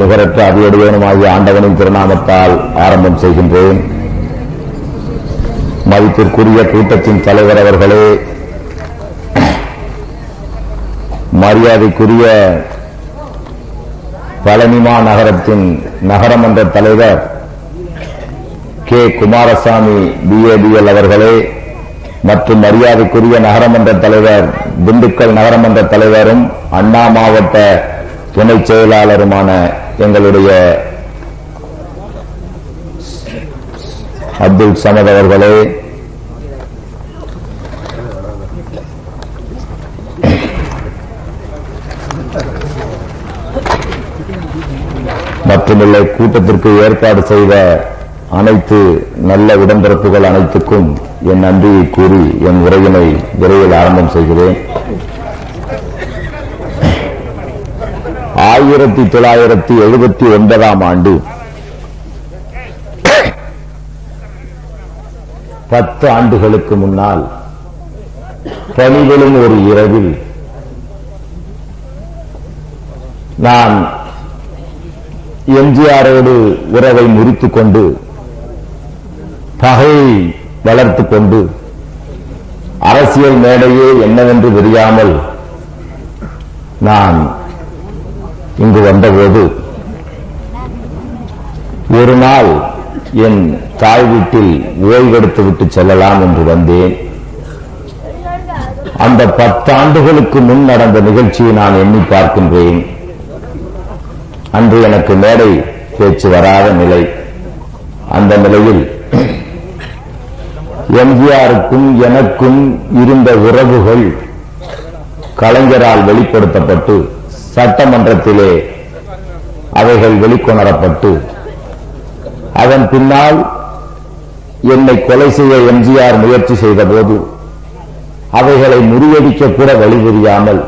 நிகரற்ற அதியுடையவனுமாகிய ஆண்டவனின் திருநாமத்தால் ஆரம்பம் செய்கின்றேன். மதிப்பிற்குரிய கூட்டத்தின் தலைவர் அவர்களே, மரியாதைக்குரிய பழனிமா நகரத்தின் நகரமன்ற தலைவர் கே குமாரசாமி பிஏபிஎல் அவர்களே, மற்றும் மரியாதைக்குரிய நகரமன்ற தலைவர் திண்டுக்கல் நகரமன்ற தலைவரும் அண்ணா மாவட்ட துணை செயலாளருமான எங்களுடைய அப்துல் சமத் அவர்களே, மற்றுமுள்ள கூட்டத்திற்கு ஏற்பாடு செய்த அனைத்து நல்ல உடன்பிறப்புகள் அனைத்துக்கும் என் நன்றியை கூறி என் உரையினை விரைவில் ஆரம்பம் செய்கிறேன். 1979 ஆண்டு 10 ஆண்டுகளுக்கு முன்னால் பனிவிழும் ஒரு இரவில் நான் எம்ஜிஆரோடு உறவை முறித்துக் கொண்டு பகையை வளர்த்துக் கொண்டு அரசியல் மேடையே என்னவென்று தெரியாமல் நான் இங்கு வந்தபோது ஒரு நாள் என் தாய் வீட்டில் ஓய்வெடுத்துவிட்டு செல்லலாம் என்று வந்தேன். அந்த 10 ஆண்டுகளுக்கு முன் நடந்த நிகழ்ச்சியை நான் எண்ணி பார்க்கின்றேன். அன்று எனக்கு மேடை பேச்சு வராத நிலை. அந்த நிலையில் எம்ஜிஆருக்கும் எனக்கும் இருந்த உறவுகள் கலைஞரால் வெளிப்படுத்தப்பட்டு சட்டமன்றத்திலே அவைகள் வெளிக்கொணரப்பட்டு அதன் பின்னால் என்னை கொலை செய்ய எம்ஜிஆர் முயற்சி செய்த போது அவைகளை முறியடிக்க கூட வழி தெரியாமல்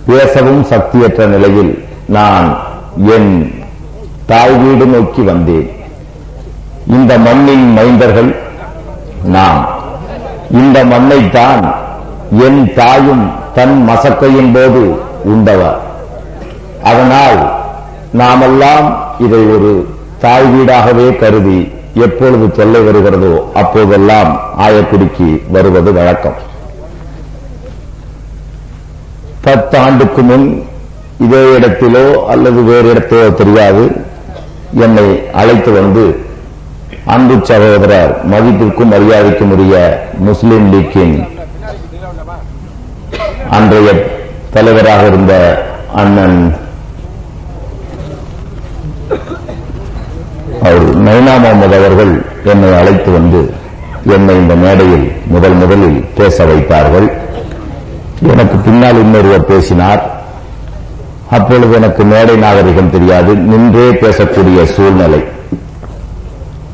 பேசவும் சக்தியற்ற நிலையில் நான் என் தாய் வீடு நோக்கி வந்தேன். இந்த மண்ணின் மைந்தர்கள் நாம். இந்த மண்ணைத்தான் என் தாயும் தன் மசக்கையின் போது உண்டவர். அதனால் நாமெல்லாம் இதை ஒரு தாய் வீடாகவே கருதி எப்பொழுது தொல்லை வருகிறதோ அப்போதெல்லாம் ஆயக்குடிக்கு வருவது வழக்கம். 10 ஆண்டுக்கு முன் இதே இடத்திலோ அல்லது வேறு இடத்திலோ தெரியாது என்னை அழைத்து வந்து அன்பு சகோதரர் மதிப்பிற்கும் மரியாதைக்கும் உரிய முஸ்லிம் லீக்கின் அன்றைய தலைவராக இருந்த அண்ணன் நைனா முகமது அவர்கள் என்னை அழைத்து வந்து என்னை இந்த மேடையில் முதலில் பேச வைத்தார்கள். எனக்கு பின்னால் இன்னொருவர் பேசினார். அப்பொழுது எனக்கு மேடை நாகரிகம் தெரியாது, நின்றே பேசக்கூடிய சூழ்நிலை.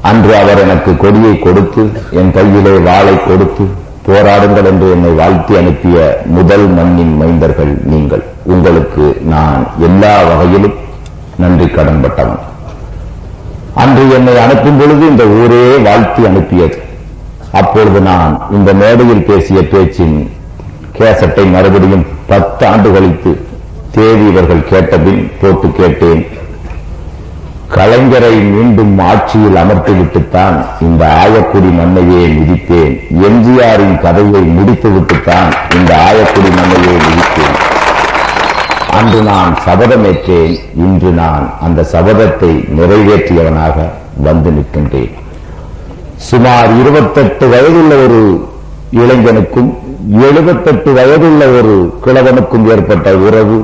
அன்று அவர் எனக்கு கொடியை கொடுத்து என் கையிலே வாளை கொடுத்து போராடுங்கள் என்று என்னை வாழ்த்தி அனுப்பிய முதல் மண்ணின் மைந்தர்கள் நீங்கள். உங்களுக்கு நான் எல்லா வகையிலும் நன்றி கடன்பட்டவன். அன்று என்னை அனுப்பும் பொழுது இந்த ஊரே வாழ்த்தி அனுப்பியது. அப்பொழுது நான் இந்த மேடையில் பேசிய பேச்சின் கேசட்டை மறுபடியும் 10 ஆண்டு கழித்து தேதி இவர்கள் கேட்டபின் போட்டு கேட்டேன். கலைஞரை மீண்டும் ஆட்சியில் அமர்த்திவிட்டுத்தான் இந்த ஆயக்குடி மண்ணையே மிதித்தேன். எம்ஜிஆரின் கதையை முடித்துவிட்டுத்தான் இந்த ஆயக்குடி மண்ணையே மிதித்தேன். அன்று நான் சபதமேற்றேன். இன்று நான் அந்த சபதத்தை நிறைவேற்றியவனாக வந்து நிற்கின்றேன். சுமார் 28 வயதுள்ள ஒரு இளைஞனுக்கும் 78 வயதுள்ள ஒரு கிழவனுக்கும் ஏற்பட்ட உறவு.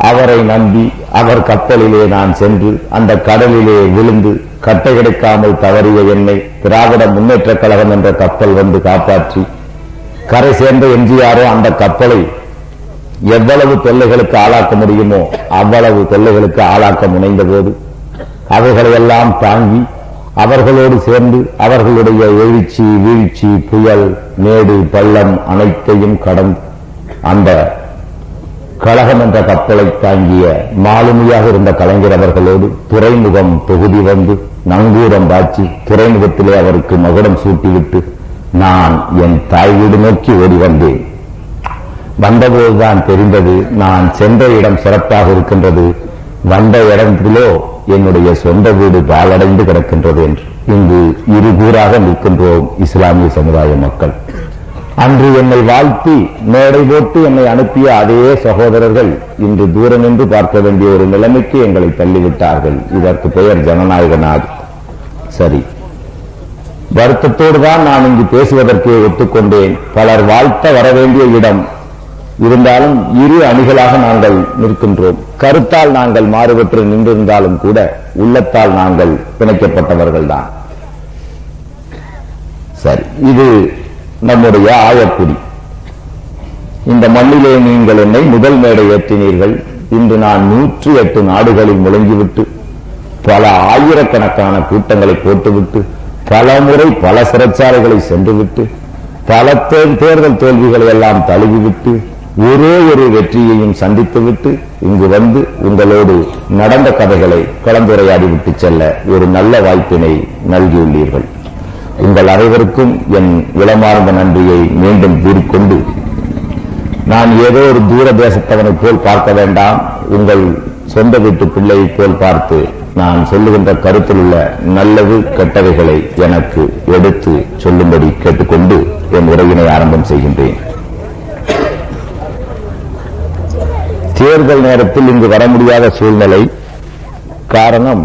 அவரை நம்பி அவர் கப்பலிலே நான் சென்று அந்த கடலிலே விழுந்து கட்டை கிடைக்காமல் தவறிய என்னை திராவிட முன்னேற்ற கழகம் என்ற கப்பல் வந்து காப்பாற்றி கரை சேர்ந்த எம்ஜிஆரோ அந்த கப்பலை எவ்வளவு தொல்லைகளுக்கு ஆளாக்க முடியுமோ அவ்வளவு தொல்லைகளுக்கு ஆளாக்க முனைந்த போது அவைகளையெல்லாம் தாங்கி அவர்களோடு சேர்ந்து அவர்களுடைய எழுச்சி வீழ்ச்சி புயல் மேடு பள்ளம் அனைத்தையும் கடந்து அந்த கழகம் என்ற கப்பலை தாங்கிய மாலுமியாக இருந்த கலைஞர் அவர்களோடு துறைமுகம் தொகுதி வந்து நங்கூரம் பாய்ச்சி துறைமுகத்திலே அவருக்கு மகுடம் சூட்டிவிட்டு நான் என் தாய் வீடு நோக்கி ஓடி வந்தேன். வந்தபோதுதான் தெரிந்தது நான் சென்ற இடம் சிறப்பாக இருக்கின்றது, வந்த இடத்திலோ என்னுடைய சொந்த வீடு பாழடைந்து கிடக்கின்றது என்று இங்கு இருகூறாக நிற்கின்றோம் இஸ்லாமிய சமுதாய மக்கள். அன்று என்னை வாழ்த்தி மேடை போட்டு என்னை அனுப்பிய அதே சகோதரர்கள் இன்று தூரம் நின்று பார்க்க வேண்டிய ஒரு நிலைமைக்கு எங்களை தள்ளிவிட்டார்கள். இதற்கு பெயர் ஜனநாயக நாடு. சரி, வருத்தத்தோடு தான் நான் இங்கு பேசுவதற்கு ஒத்துக்கொண்டேன். பலர் வாழ்த்த வரவேண்டிய இடம் இருந்தாலும் இரு அணிகளாக நாங்கள் நிற்கின்றோம். கருத்தால் நாங்கள் மாறுபட்டு நின்றிருந்தாலும் கூட உள்ளத்தால் நாங்கள் பிணைக்கப்பட்டவர்கள் தான். சரி, இது நம்முடைய ஆயக்குடி. இந்த மண்ணிலே நீங்கள் என்னை முதல் மேடை ஏற்றினீர்கள். இன்று நான் 108 நாடுகளில் முழங்கிவிட்டு பல ஆயிரக்கணக்கான கூட்டங்களை போட்டுவிட்டு பல முறை பல சிறைச்சாலைகளை சென்றுவிட்டு பல தேர்தல் தோல்விகளை எல்லாம் தழுவிவிட்டு ஒரே ஒரு வெற்றியையும் சந்தித்துவிட்டு இங்கு வந்து உங்களோடு நடந்த கதைகளை கலந்துரையாடிவிட்டு செல்ல ஒரு நல்ல வாய்ப்பினை நல்கியுள்ளீர்கள். உங்கள் அனைவருக்கும் என் இளமார்ந்த நன்றியை மீண்டும் கூறிக்கொண்டு, நான் ஏதோ ஒரு தூர தேசத்தவனைப் போல் பார்க்க வேண்டாம், உங்கள் சொந்த வீட்டு பிள்ளையைப் போல் பார்த்து நான் சொல்லுகின்ற கருத்தில் உள்ள நல்லது கெட்டவைகளை எனக்கு எடுத்து சொல்லும்படி கேட்டுக்கொண்டு என் உரையினை ஆரம்பம் செய்கின்றேன். தேர்தல் நேரத்தில் இங்கு வர முடியாத சூழ்நிலை காரணம்,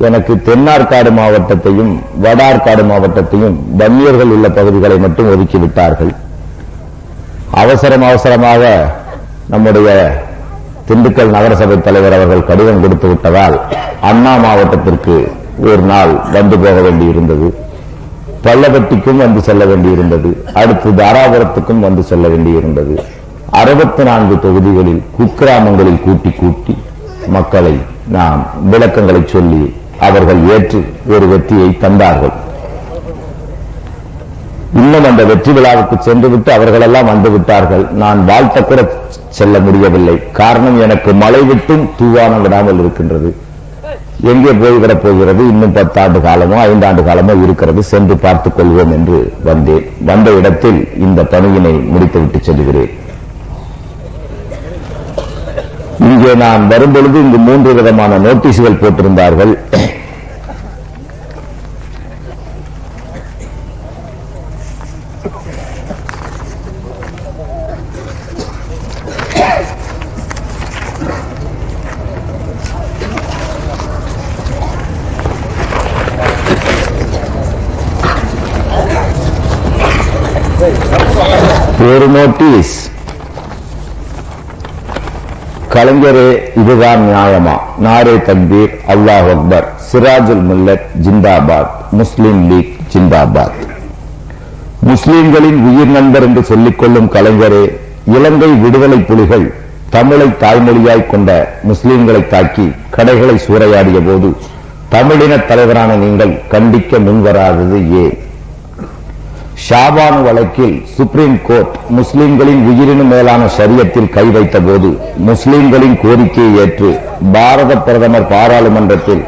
எனக்கு தென்னார்காடு மாவட்டத்தையும் வடார்காடு மாவட்டத்தையும் வன்னியர்கள் உள்ள பகுதிகளை மட்டும் ஒதுக்கிவிட்டார்கள். அவசரமாக நம்முடைய திண்டுக்கல் நகரசபை தலைவர் அவர்கள் கடிதம் கொடுத்து விட்டதால் அண்ணா மாவட்டத்திற்கு ஒரு நாள் வந்து போக வேண்டியிருந்தது. பள்ளப்பட்டிக்கும் வந்து செல்ல வேண்டியிருந்தது. அடுத்து தாராபுரத்துக்கும் வந்து செல்ல வேண்டியிருந்தது. 64 தொகுதிகளில் குக்கிராமங்களில் கூட்டி மக்களை நாம் விளக்கங்களை சொல்லி அவர்கள் ஏற்று ஒரு வெற்றியை தந்தார்கள். இன்னும் அந்த வெற்றி விழாவுக்கு சென்றுவிட்டு அவர்களெல்லாம் வந்துவிட்டார்கள். நான் வாழ்த்த கூட செல்ல முடியவில்லை. காரணம், எனக்கு மழை விட்டும் தூவானம் விடாமல் இருக்கின்றது. எங்கே போய்விடப் போகிறது? இன்னும் 10 ஆண்டு காலமோ 5 ஆண்டு காலமோ இருக்கிறது, சென்று பார்த்துக் கொள்வோம் என்று வந்தேன். வந்த இடத்தில் இந்த பணியினை முடித்துவிட்டு செல்கிறேன். இங்கே நான் வரும்பொழுது இங்கு 3 விதமான நோட்டீஸ்கள் போட்டிருந்தார்கள். ஒரு நோட்டீஸ், கலைஞரே இதுதான் நியாயமா, நாரே தக்பீர், அல்லாஹ் அக்பர், சிராஜுல் மில்லத் ஜிந்தாபாத், முஸ்லிம் லீக் ஜிந்தாபாத். முஸ்லிம்களின் உயிர் நண்பர் என்று சொல்லிக் கொள்ளும் கலைஞரே, இலங்கை விடுதலை புலிகள் தமிழை தாய்மொழியாய் கொண்ட முஸ்லிம்களை தாக்கி கடைகளை சூறையாடிய போது தமிழின தலைவரான நீங்கள் கண்டிக்க முன்வராதது ஏன்? ஷாபானு வழக்கில் சுப்ரீம் கோர்ட் முஸ்லிம்களின் உயிரினும் மேலான ஷரியத்தில் கை வைத்த போது முஸ்லிம்களின் கோரிக்கையை ஏற்று பாரத பிரதமர் பாராளுமன்றத்தில்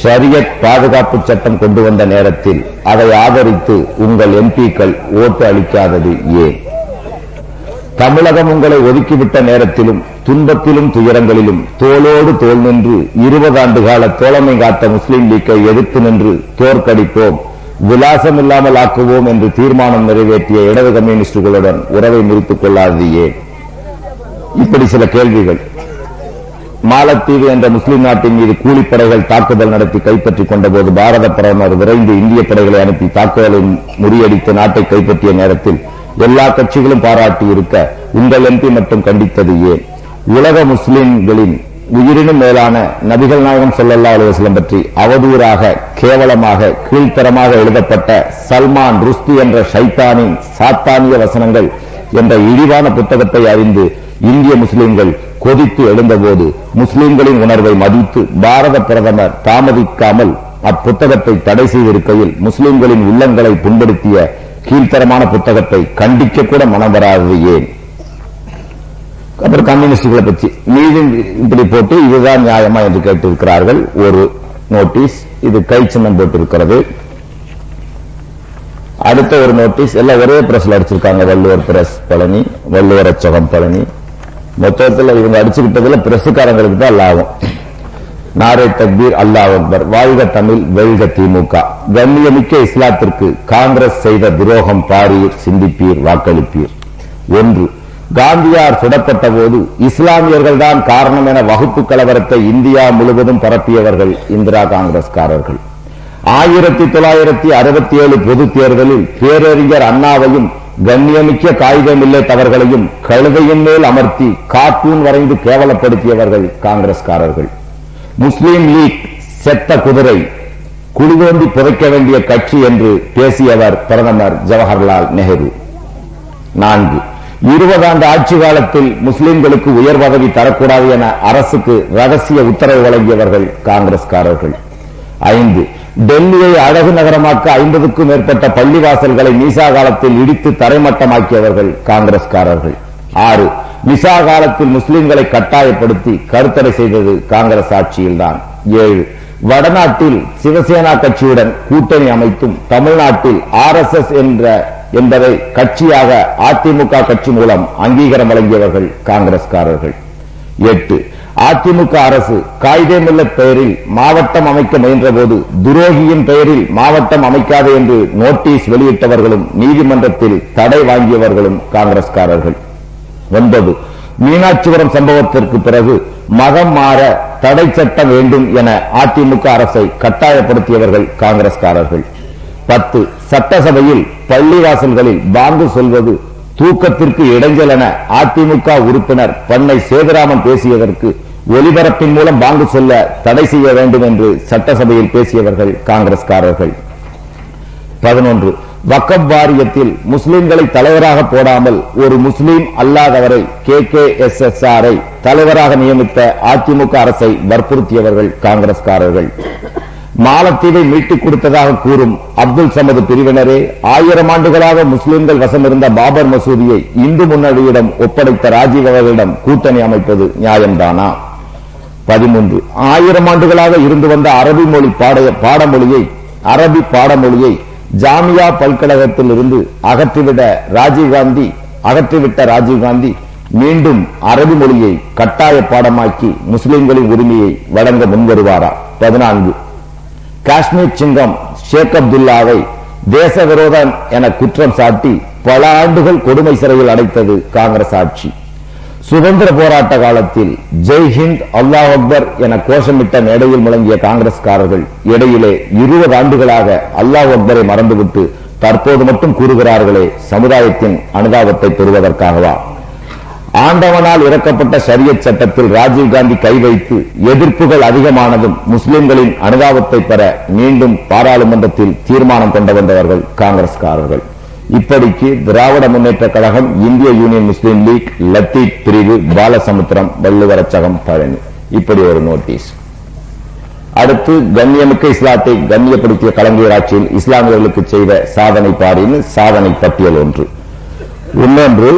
ஷரியத் பாதுகாப்பு சட்டம் கொண்டு வந்த நேரத்தில் அதை ஆதரித்து உங்கள் எம்பிக்கள் ஓட்டு அளிக்காதது ஏன்? தமிழகம் உங்களை ஒதுக்கிவிட்ட நேரத்திலும் துன்பத்திலும் துயரங்களிலும் தோளோடு தோள் நின்று 20 ஆண்டு கால தோழமை காத்த முஸ்லிம் லீக்கை எதிர்த்து நின்று தோற்கடிப்போம், விலாசம் இல்லாமல் ஆக்குவோம் என்று தீர்மானம் நிறைவேற்றிய இடது கம்யூனிஸ்டுகளுடன் உறவை முறித்துக் கொள்ளாதது ஏன்? இப்படி சில கேள்விகள். மாலத்தீவு என்ற முஸ்லிம் நாட்டின் மீது கூலிப்படைகள் தாக்குதல் நடத்தி கைப்பற்றிக் கொண்டபோது பாரத பிரதமர் விரைந்து இந்திய படைகளை அனுப்பி தாக்குதலை முறியடித்து நாட்டை கைப்பற்றிய நேரத்தில் எல்லா கட்சிகளும் பாராட்டியிருக்க உங்கள் எம்பி மட்டும் கண்டித்தது ஏன்? உலக முஸ்லிம்களின் உயிரினும் மேலான நபிகள் நாயகம் ஸல்லல்லாஹு அலைஹி வஸல்லம் பற்றி அவதூறாக, கேவலமாக, கீழ்த்தரமாக எழுதப்பட்ட சல்மான் ருஷ்டி என்ற ஷைத்தானின் சாத்தானிய வசனங்கள் என்ற இழிவான புத்தகத்தை அறிந்து இந்திய முஸ்லிம்கள் கொதித்து எழுந்தபோது முஸ்லிம்களின் உணர்வை மதித்து பாரத பிரதமர் தாமதிக்காமல் அப்புத்தகத்தை தடை செய்திருக்கையில் முஸ்லிம்களின் உள்ளங்களை புண்படுத்திய கீழ்த்தரமான புத்தகத்தை கண்டிக்க கூட மனம் வராதது ஏன்? அப்புறம் கம்யூனிஸ்டுகளை பற்றி மீது இப்படி போட்டு இதுதான் நியாயமா என்று கேட்டிருக்கிறார்கள். ஒரு நோட்டீஸ், இது கை சின்னம் போட்டிருக்கிறது. அடுத்த ஒரு நோட்டீஸ் எல்லாம் ஒரே பிரஸ்ல அடிச்சிருக்காங்க. வள்ளுவர் பிரஸ் பழனி, வள்ளுவர் அச்சகம் பழனி, மொத்தத்தில் இவங்க அடிச்சுக்கிட்டதுல பிரசுக்காரங்களுக்கு தான் லாபம். நாரே தக்பீர், அல்லாஹ் அக்பர், வாழ்க தமிழ், வெல்க திமுக. கண்ணியமிக்க இஸ்லாத்திற்கு காங்கிரஸ் செய்த துரோகம் பாரீர், சிந்திப்பீர், வாக்களிப்பீர். 1. காந்தியார் சுடப்பட்ட போது இஸ்லாமியர்கள் தான் காரணம் என வகுப்பு கலவரத்தை இந்தியா முழுவதும் பரப்பியவர்கள் இந்திரா காங்கிரஸ்காரர்கள். 1967 பொது தேர்தலில் பேரறிஞர் அண்ணாவையும் கண்ணியமிக்க காகிதம் இல்லத்தவர்களையும் கழுதையின் மேல் அமர்த்தி கார்ட்டூன் வரைந்து கேவலப்படுத்தியவர்கள் காங்கிரஸ்காரர்கள். முஸ்லீம் லீக் செத்த குதிரை, குளிதோண்டி புதைக்க வேண்டிய கட்சி என்று பேசியவர் பிரதமர் ஜவஹர்லால் நேரு. 4. 20 ஆண்டு ஆட்சி காலத்தில் முஸ்லிம்களுக்கு உயர் பதவி தரக்கூடாது என அரசுக்கு ரகசிய உத்தரவு வழங்கியவர்கள் காங்கிரஸ்காரர்கள். 5. டெல்லியை அழகு நகரமாக்க 50க்கும் மேற்பட்ட பள்ளிவாசல்களை மீசா காலத்தில் இடித்து தரைமட்டமாக்கியவர்கள் காங்கிரஸ்காரர்கள். 6. மிசா காலத்தில் முஸ்லிம்களை கட்டாயப்படுத்தி கருத்தடை செய்தது காங்கிரஸ் ஆட்சியில்தான். 7. வடநாட்டில் சிவசேனா கட்சியுடன் கூட்டணி அமைத்தும் தமிழ்நாட்டில் RSS என்பதை கட்சியாக அதிமுக கட்சி மூலம் அங்கீகாரம் வழங்கியவர்கள் காங்கிரஸ்காரர்கள். 8. அதிமுக அரசு காயிதே மில்லத் பெயரில் மாவட்டம் அமைக்க முயன்ற போது துரோகியின் பெயரில் மாவட்டம் அமைக்காது என்று நோட்டீஸ் வெளியிட்டவர்களும் நீதிமன்றத்தில் தடை வாங்கியவர்களும் காங்கிரஸ்காரர்கள். 9. மீனாட்சிபுரம் சம்பவத்திற்கு பிறகு மதம் மாற தடை சட்டம் வேண்டும் என அதிமுக அரசை கட்டாயப்படுத்தியவர்கள் காங்கிரஸ்காரர்கள். 10. சட்டசபையில் பள்ளிவாசல்களில் பாங்கு சொல்வது தூக்கத்திற்கு இடைஞ்சல் என அதிமுக உறுப்பினர் பண்ணை சேதுராமன் பேசியதற்கு ஒலிபரப்பின் மூலம் பாங்கு சொல்ல தடை செய்ய வேண்டும் என்று சட்டசபையில் பேசியவர்கள் காங்கிரஸ்காரர்கள். 11. வக்ஃப் வாரியத்தில் முஸ்லிம்களை தலைவராக போடாமல் ஒரு முஸ்லீம் அல்லாதவரை KKSSR தலைவராக நியமித்த அதிமுக அரசை வற்புறுத்தியவர்கள் காங்கிரஸ்காரர்கள். மாலத்தீவை மீட்டுக் கொடுத்ததாக கூறும் அப்துல் சமது பிரிவினரே 1000 ஆண்டுகளாக முஸ்லிம்கள் வசமிருந்த பாபர் மசூதியை இந்து முன்னணியிடம் ஒப்படைத்த ராஜீவ் அவர்களிடம் கூட்டணி அமைப்பது நியாயம்தானா? 13. 1000 ஆண்டுகளாக இருந்து வந்த அரபி பாடமொழியை ஜாமியா பல்கழகத்தில் இருந்து அகற்றிவிட்ட ராஜீவ்காந்தி மீண்டும் அரபி மொழியை கட்டாய பாடமாக்கி முஸ்லிம்களின் உரிமையை வழங்க முன்வருவாரா? 14. காஷ்மீர் சிங்கம் ஷேக் அப்துல்லாவை தேச விரோதம் என குற்றம் சாட்டி பல ஆண்டுகள் கொடுமை சிறையில் அடைத்தது காங்கிரஸ் ஆட்சி. சுதந்திர போராட்ட காலத்தில் ஜெய் ஹிந்த், அல்லாஹ் அக்பர் என கோஷமிட்ட மேடையில் முழங்கிய காங்கிரஸ்காரர்கள் இடையிலே 20 ஆண்டுகளாக அல்லாஹ் அக்பரை மறந்துவிட்டு தற்போது மட்டும் கூறுகிறார்களே, சமுதாயத்தின் அனுதாபத்தை பெறுவதற்காகவா? ஆண்டவனால் இறக்கப்பட்ட ஷரியத் சட்டத்தில் ராஜீவ்காந்தி கை வைத்து எதிர்ப்புகள் அதிகமானதும் முஸ்லிம்களின் அனுதாபத்தை பெற மீண்டும் பாராளுமன்றத்தில் தீர்மானம் கொண்டு வந்தவர்கள் காங்கிரஸ்காரர்கள். இப்படிக்கு திராவிட முன்னேற்ற கழகம், இந்திய யூனியன் முஸ்லீம் லீக், லத்தீப் பிரிவு, பாலசமுத்திரம், வள்ளுவரச்சகம், பழனி, இப்படி ஒரு நோட்டீஸ். அடுத்து கண்ணியமிக்க இஸ்லாத்தை கண்ணியப்படுத்திய கலைஞர் ஆட்சியில் இஸ்லாமியர்களுக்கு செய்த சாதனை பாரின்னு சாதனை பட்டியல் ஒன்று. இன்னொன்று,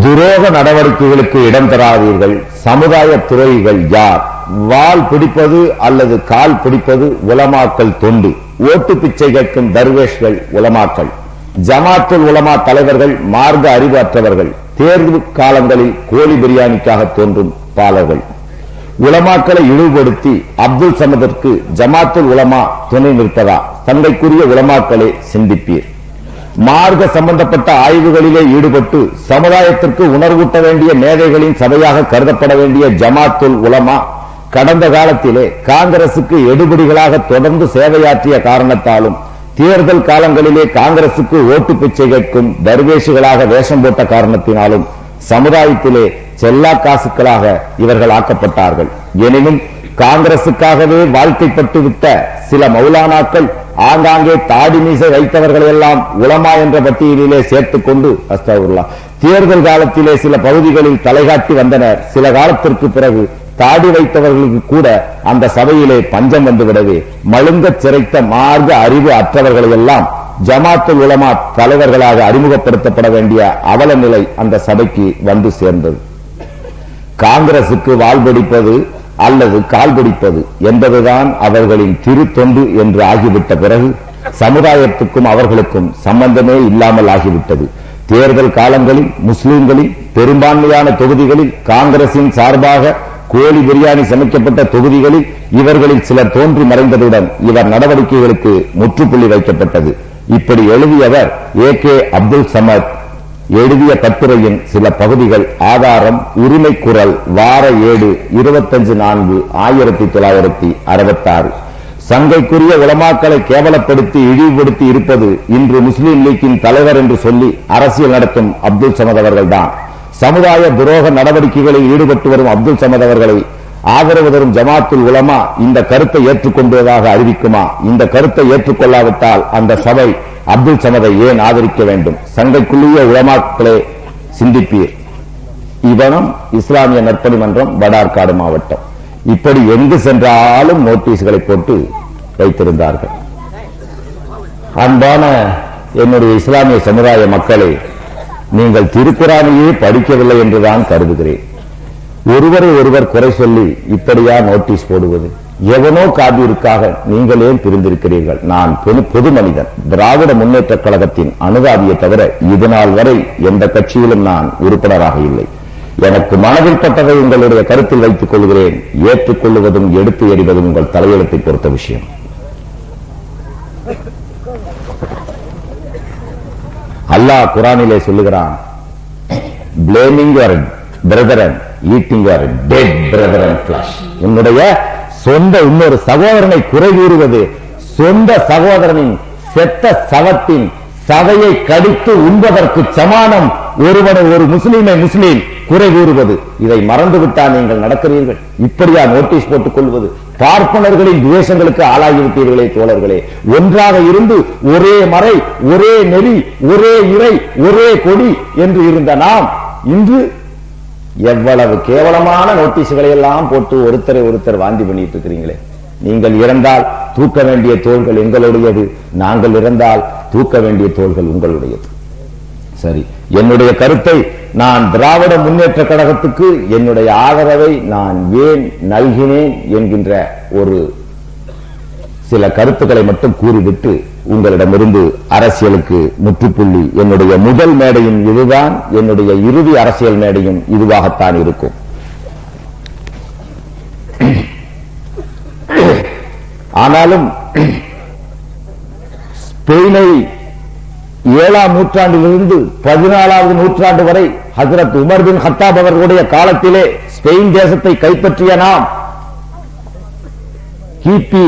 துரோக நடவடிக்கைகளுக்கு இடம் தராதீர்கள். சமுதாய துறைகள் யார்? வால் பிடிப்பது அல்லது கால் பிடிப்பது உலமாக்கள் தொண்டு. ஓட்டு பிச்சை கேட்கும் தர்வேஷ்கள் உலமாக்கள். ஜமாத்துல் உலமா தலைவர்கள் மார்க்க அறிவு அற்றவர்கள். தேர்வு காலங்களில் கோழி பிரியாணிக்காக தோன்றும் பாலர்கள். உலமாக்களை இழிவுபடுத்தி அப்துல் சமதிற்கு ஜமாத்துல் உலமா துணை நிற்பதா? தந்தைக்குரிய உலமாக்களே சிந்திப்பீர். மார்க்க சம்பந்தப்பட்ட ஆய்வுகளிலே ஈடுபட்டு சமுதாயத்திற்கு உணர்வூட்ட வேண்டிய மேதைகளின் சபையாக கருதப்பட வேண்டிய ஜமாத்துல் உலமா கடந்த காலத்திலே காங்கிரசுக்கு எடுபடிகளாக தொடர்ந்து சேவையாற்றிய காரணத்தாலும் தேர்தல் காலங்களிலே காங்கிரசுக்கு ஓட்டு பிச்சை கேட்கும் தர்வேஷுகளாக வேஷம் போட்ட காரணத்தினாலும் சமுதாயத்திலே செல்லா காசுக்களாக இவர்கள் ஆக்கப்பட்டார்கள். எனினும் காங்கிரசுக்காகவே வாழ்க்கைப்பட்டு விட்ட சில மௌலானாக்கள் ஆங்காங்கே தாடி மீசை வைத்தவர்கள் எல்லாம் உலமா என்ற பட்டியலிலே சேர்த்துக் கொண்டு தேர்தல் காலத்திலே சில பகுதிகளில் தலைகாட்டி வந்தனர். சில காலத்திற்கு பிறகு தாடி வைத்தவர்களுக்கு கூட அந்த சபையிலே பஞ்சம் வந்துவிடவே மழுங்கச் சிறைத்த மார்க்க அறிவு அற்றவர்களை எல்லாம் ஜமாத்துல் உலமா தலைவர்களாக அறிமுகப்படுத்தப்பட வேண்டிய அவல நிலை அந்த சபைக்கு வந்து சேர்ந்தது. காங்கிரசுக்கு வால் பிடிப்பது அல்லது கால் பிடிப்பது என்பதுதான் அவர்களின் திருத்தொண்டு என்று ஆகிவிட்ட பிறகு சமுதாயத்துக்கும் அவர்களுக்கும் சம்பந்தமே இல்லாமல் ஆகிவிட்டது. தேர்தல் காலங்களில் முஸ்லிம்களில் பெரும்பான்மையான தொகுதிகளில் காங்கிரசின் சார்பாக கோழி பிரியாணி சமைக்கப்பட்ட தொகுதிகளில் இவர்களில் சிலர் தோன்றி மறைந்ததுடன் இவர் நடவடிக்கைகளுக்கு முற்றுப்புள்ளி வைக்கப்பட்டது. இப்படி எழுதியவர் AK அப்துல் சமத் எழுதிய கட்டுரையின் சில பகுதிகள். ஆதாரம் உரிமை குரல் வார ஏடு 25/4/1966. சங்கைக்குரிய உலமாக்களை கேவலப்படுத்தி இழிவுபடுத்தி இருப்பது இன்று முஸ்லீம் லீக்கின் தலைவர் என்று சொல்லி அரசியல் நடத்தும் அப்துல் சமத் அவர்கள்தான். சமுதாய துரோக நடவடிக்கைகளில் ஈடுபட்டு வரும் அப்துல் சமத் அவர்களை ஆதரவு தரும் ஜமாத்துல் உலமா இந்த கருத்தை ஏற்றுக்கொண்டதாக அறிவிக்குமா? இந்த கருத்தை ஏற்றுக்கொள்ளாவிட்டால் அந்த சபை அப்துல் சமதை ஏன் ஆதரிக்க வேண்டும்? சங்கைக்குரிய உலமாக்களே சிந்திப்பீர். இவனம் இஸ்லாமிய நற்பணி மன்றம், வடார்காடு மாவட்டம். இப்படி எங்கு சென்றாலும் நோட்டீஸ்களை போட்டு வைத்திருந்தார்கள். அன்பான என்னுடைய இஸ்லாமிய சமுதாய மக்களே, நீங்கள் திருக்குரானையே படிக்கவில்லை என்றுதான் கருதுகிறேன். ஒருவரை ஒருவர் குறை சொல்லி இப்படியா நோட்டீஸ் போடுவது? எவனோ காதிற்காக நீங்கள் ஏன் பிரிந்திருக்கிறீர்கள்? நான் பொது மனிதன், திராவிட முன்னேற்ற கழகத்தின் அனுதாபியை தவிர இதுநாள் வரை எந்த கட்சியிலும் நான் உறுப்பினராக இல்லை. எனக்கு மனதில் பட்டதை உங்களுடைய கருத்தில் வைத்துக் கொள்கிறேன். ஏற்றுக்கொள்வதும் எடுத்து எறிவதும் உங்கள் தலையெழுத்தை பொறுத்த விஷயம். அல்லாஹ் குர்ஆனிலே சொல்லுகிறான், blaming your brethren, eating your dead brethren flesh. உன்னுடைய சொந்த இன்னொரு சகோதரனை குறை கூறுவது சொந்த சகோதரனின் செத்த சவத்தின் சதையை கடித்து உண்பதற்கு சமானம். ஒருவனை ஒரு முஸ்லீமை முஸ்லீம் குறை கூறுவது, இதை மறந்துவிட்டால் நீங்கள் நடக்கிறீர்கள். இப்படியா நோட்டீஸ் போட்டுக் கொள்வது? பார்ப்பனர்களின் துவேஷங்களுக்கு ஆளாகிவிட்டீர்களே தோழர்களே. ஒன்றாக இருந்து ஒரே மறை, ஒரே நெறி, ஒரே இறை, ஒரே கொடி என்று இருந்த நாம் இன்று எவ்வளவு கேவலமான நோட்டீஸ்களை எல்லாம் போட்டு ஒருத்தரை ஒருத்தர் வாந்தி பண்ணிட்டு இருக்கிறீங்களே. நீங்கள் இறந்தால் தூக்க வேண்டிய தோள்கள் எங்களுடையது, நாங்கள் இறந்தால் தூக்க வேண்டிய தோள்கள் உங்களுடையது. சரி, என்னுடைய கருத்தை நான் திராவிட முன்னேற்ற கழகத்துக்கு என்னுடைய ஆதரவை நான் ஏன் நல்கினேன் என்கின்ற ஒரு சில கருத்துக்களை மட்டும் கூறிவிட்டு உங்களிடமிருந்து அரசியலுக்கு முற்றுப்புள்ளி. என்னுடைய முதல் மேடையும் இதுதான், என்னுடைய இறுதி அரசியல் மேடையும் இதுவாகத்தான் இருக்கும். ஆனாலும் ஸ்பெயினை 7ஆம் நூற்றாண்டிலிருந்து 14வது நூற்றாண்டு வரை ஹஜ்ரத் உமர் பின் கத்தாப் அவர்களுடைய காலத்திலே ஸ்பெயின் தேசத்தை கைப்பற்றிய நாம் கிபி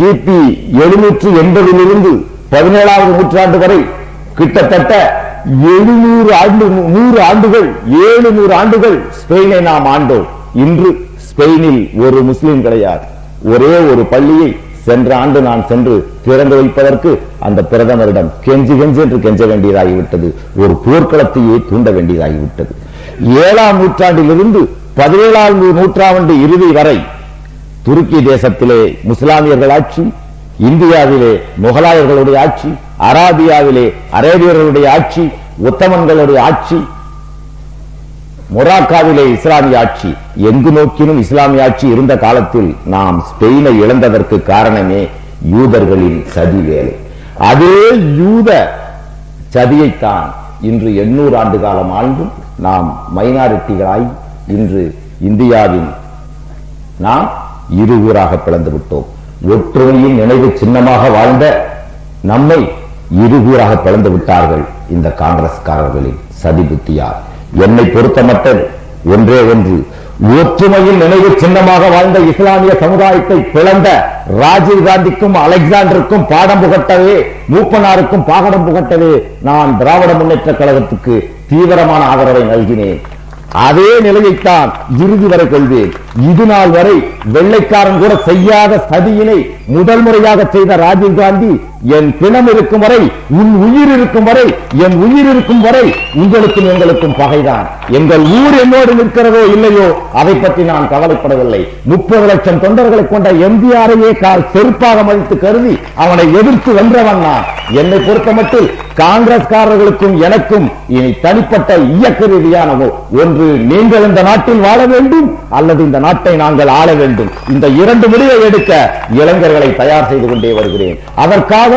780 17வது நூற்றாண்டு வரை கிட்டத்தட்ட 700 ஆண்டுகள் ஸ்பெயினை நாம் ஆண்டோம். இன்று ஸ்பெயினில் ஒரு முஸ்லிம் கிடையாது. ஒரே ஒரு பள்ளியை சென்ற ஆண்டு நான் சென்று திறந்து வைப்பதற்கு அந்த பிரதமரிடம் கெஞ்சி என்று கெஞ்ச வேண்டியதாகிவிட்டது. ஒரு போர்க்களத்தையே தூண்ட வேண்டியதாகிவிட்டது. 7ஆம் நூற்றாண்டிலிருந்து 17ஆம் நூற்றாண்டு இறுதி வரை துருக்கி தேசத்திலே முஸ்லாமியர்கள் ஆட்சி, இந்தியாவிலே முகலாயர்களுடைய ஆட்சி, அராபியாவிலே அரேபியர்களுடைய ஆட்சி, ஒத்தமன்களுடைய ஆட்சி, மொராக்காவிலே இஸ்லாமிய ஆட்சி, எங்கு நோக்கினும் இஸ்லாமிய ஆட்சி இருந்த காலத்தில் நாம் ஸ்பெயினை இழந்ததற்கு காரணமே யூதர்களின் சதி வேலை. அதே யூத சதியைத்தான் இன்று 800 ஆண்டு காலம் ஆண்டும் நாம் மைனாரிட்டிகளாய் இன்று இந்தியாவின் நாம் இருகூறாக பிளந்து விட்டோம். ஒற்றுமையின் நினைவு சின்னமாக வாழ்ந்த நம்மை இருகூறாக பிளந்து விட்டார்கள் இந்த காங்கிரஸ்காரர்களின் சதி புத்தியார். என்னை பொறுத்த மட்டும் ஒன்றே ஒன்று, ஒற்றுமையில் நினைவு சின்னமாக வாழ்ந்த இஸ்லாமிய சமுதாயத்தை பிளந்த ராஜீவ் காந்திக்கும் அலெக்சாண்டருக்கும் பாடம் புகட்டவே, மூப்பனாருக்கும் பாடம் புகட்டவே நான் திராவிட முன்னேற்ற கழகத்துக்கு தீவிரமான ஆதரவை நல்கினேன். அதே நிலையைத்தான் இறுதி வரை கொள்வேன். இது நாள் வரை வெள்ளைக்காரன் கூட செய்யாத சதியினை முதல் முறையாக செய்த ராஜீவ் காந்தி, என் பிணம் இருக்கும் வரை, உன் உயிர் இருக்கும் வரை, என் உயிர் இருக்கும் வரை உங்களுக்கும் எங்களுக்கும் பகைதான். எங்கள் ஊர் என்னோடு நிற்கிறதோ இல்லையோ அதை பற்றி நான் கவலைப்படவில்லை. 30 லட்சம் தொண்டர்களை கொண்ட எம்ஜிஆரையே கால் செருப்பாக மதித்து கருதி அவனை எதிர்த்து வென்றவன் நான். என்னை பொறுத்த மட்டும் காங்கிரஸ்காரர்களுக்கும் எனக்கும் இனி தனிப்பட்ட இயக்க ரீதியானவோ ஒன்று, நீங்கள் இந்த நாட்டில் வாழ வேண்டும் அல்லது இந்த நாட்டை நாங்கள் ஆள வேண்டும். இந்த 2 முடிவை எடுக்க இளைஞர்களை தயார் செய்து கொண்டே வருகிறேன். அதற்காக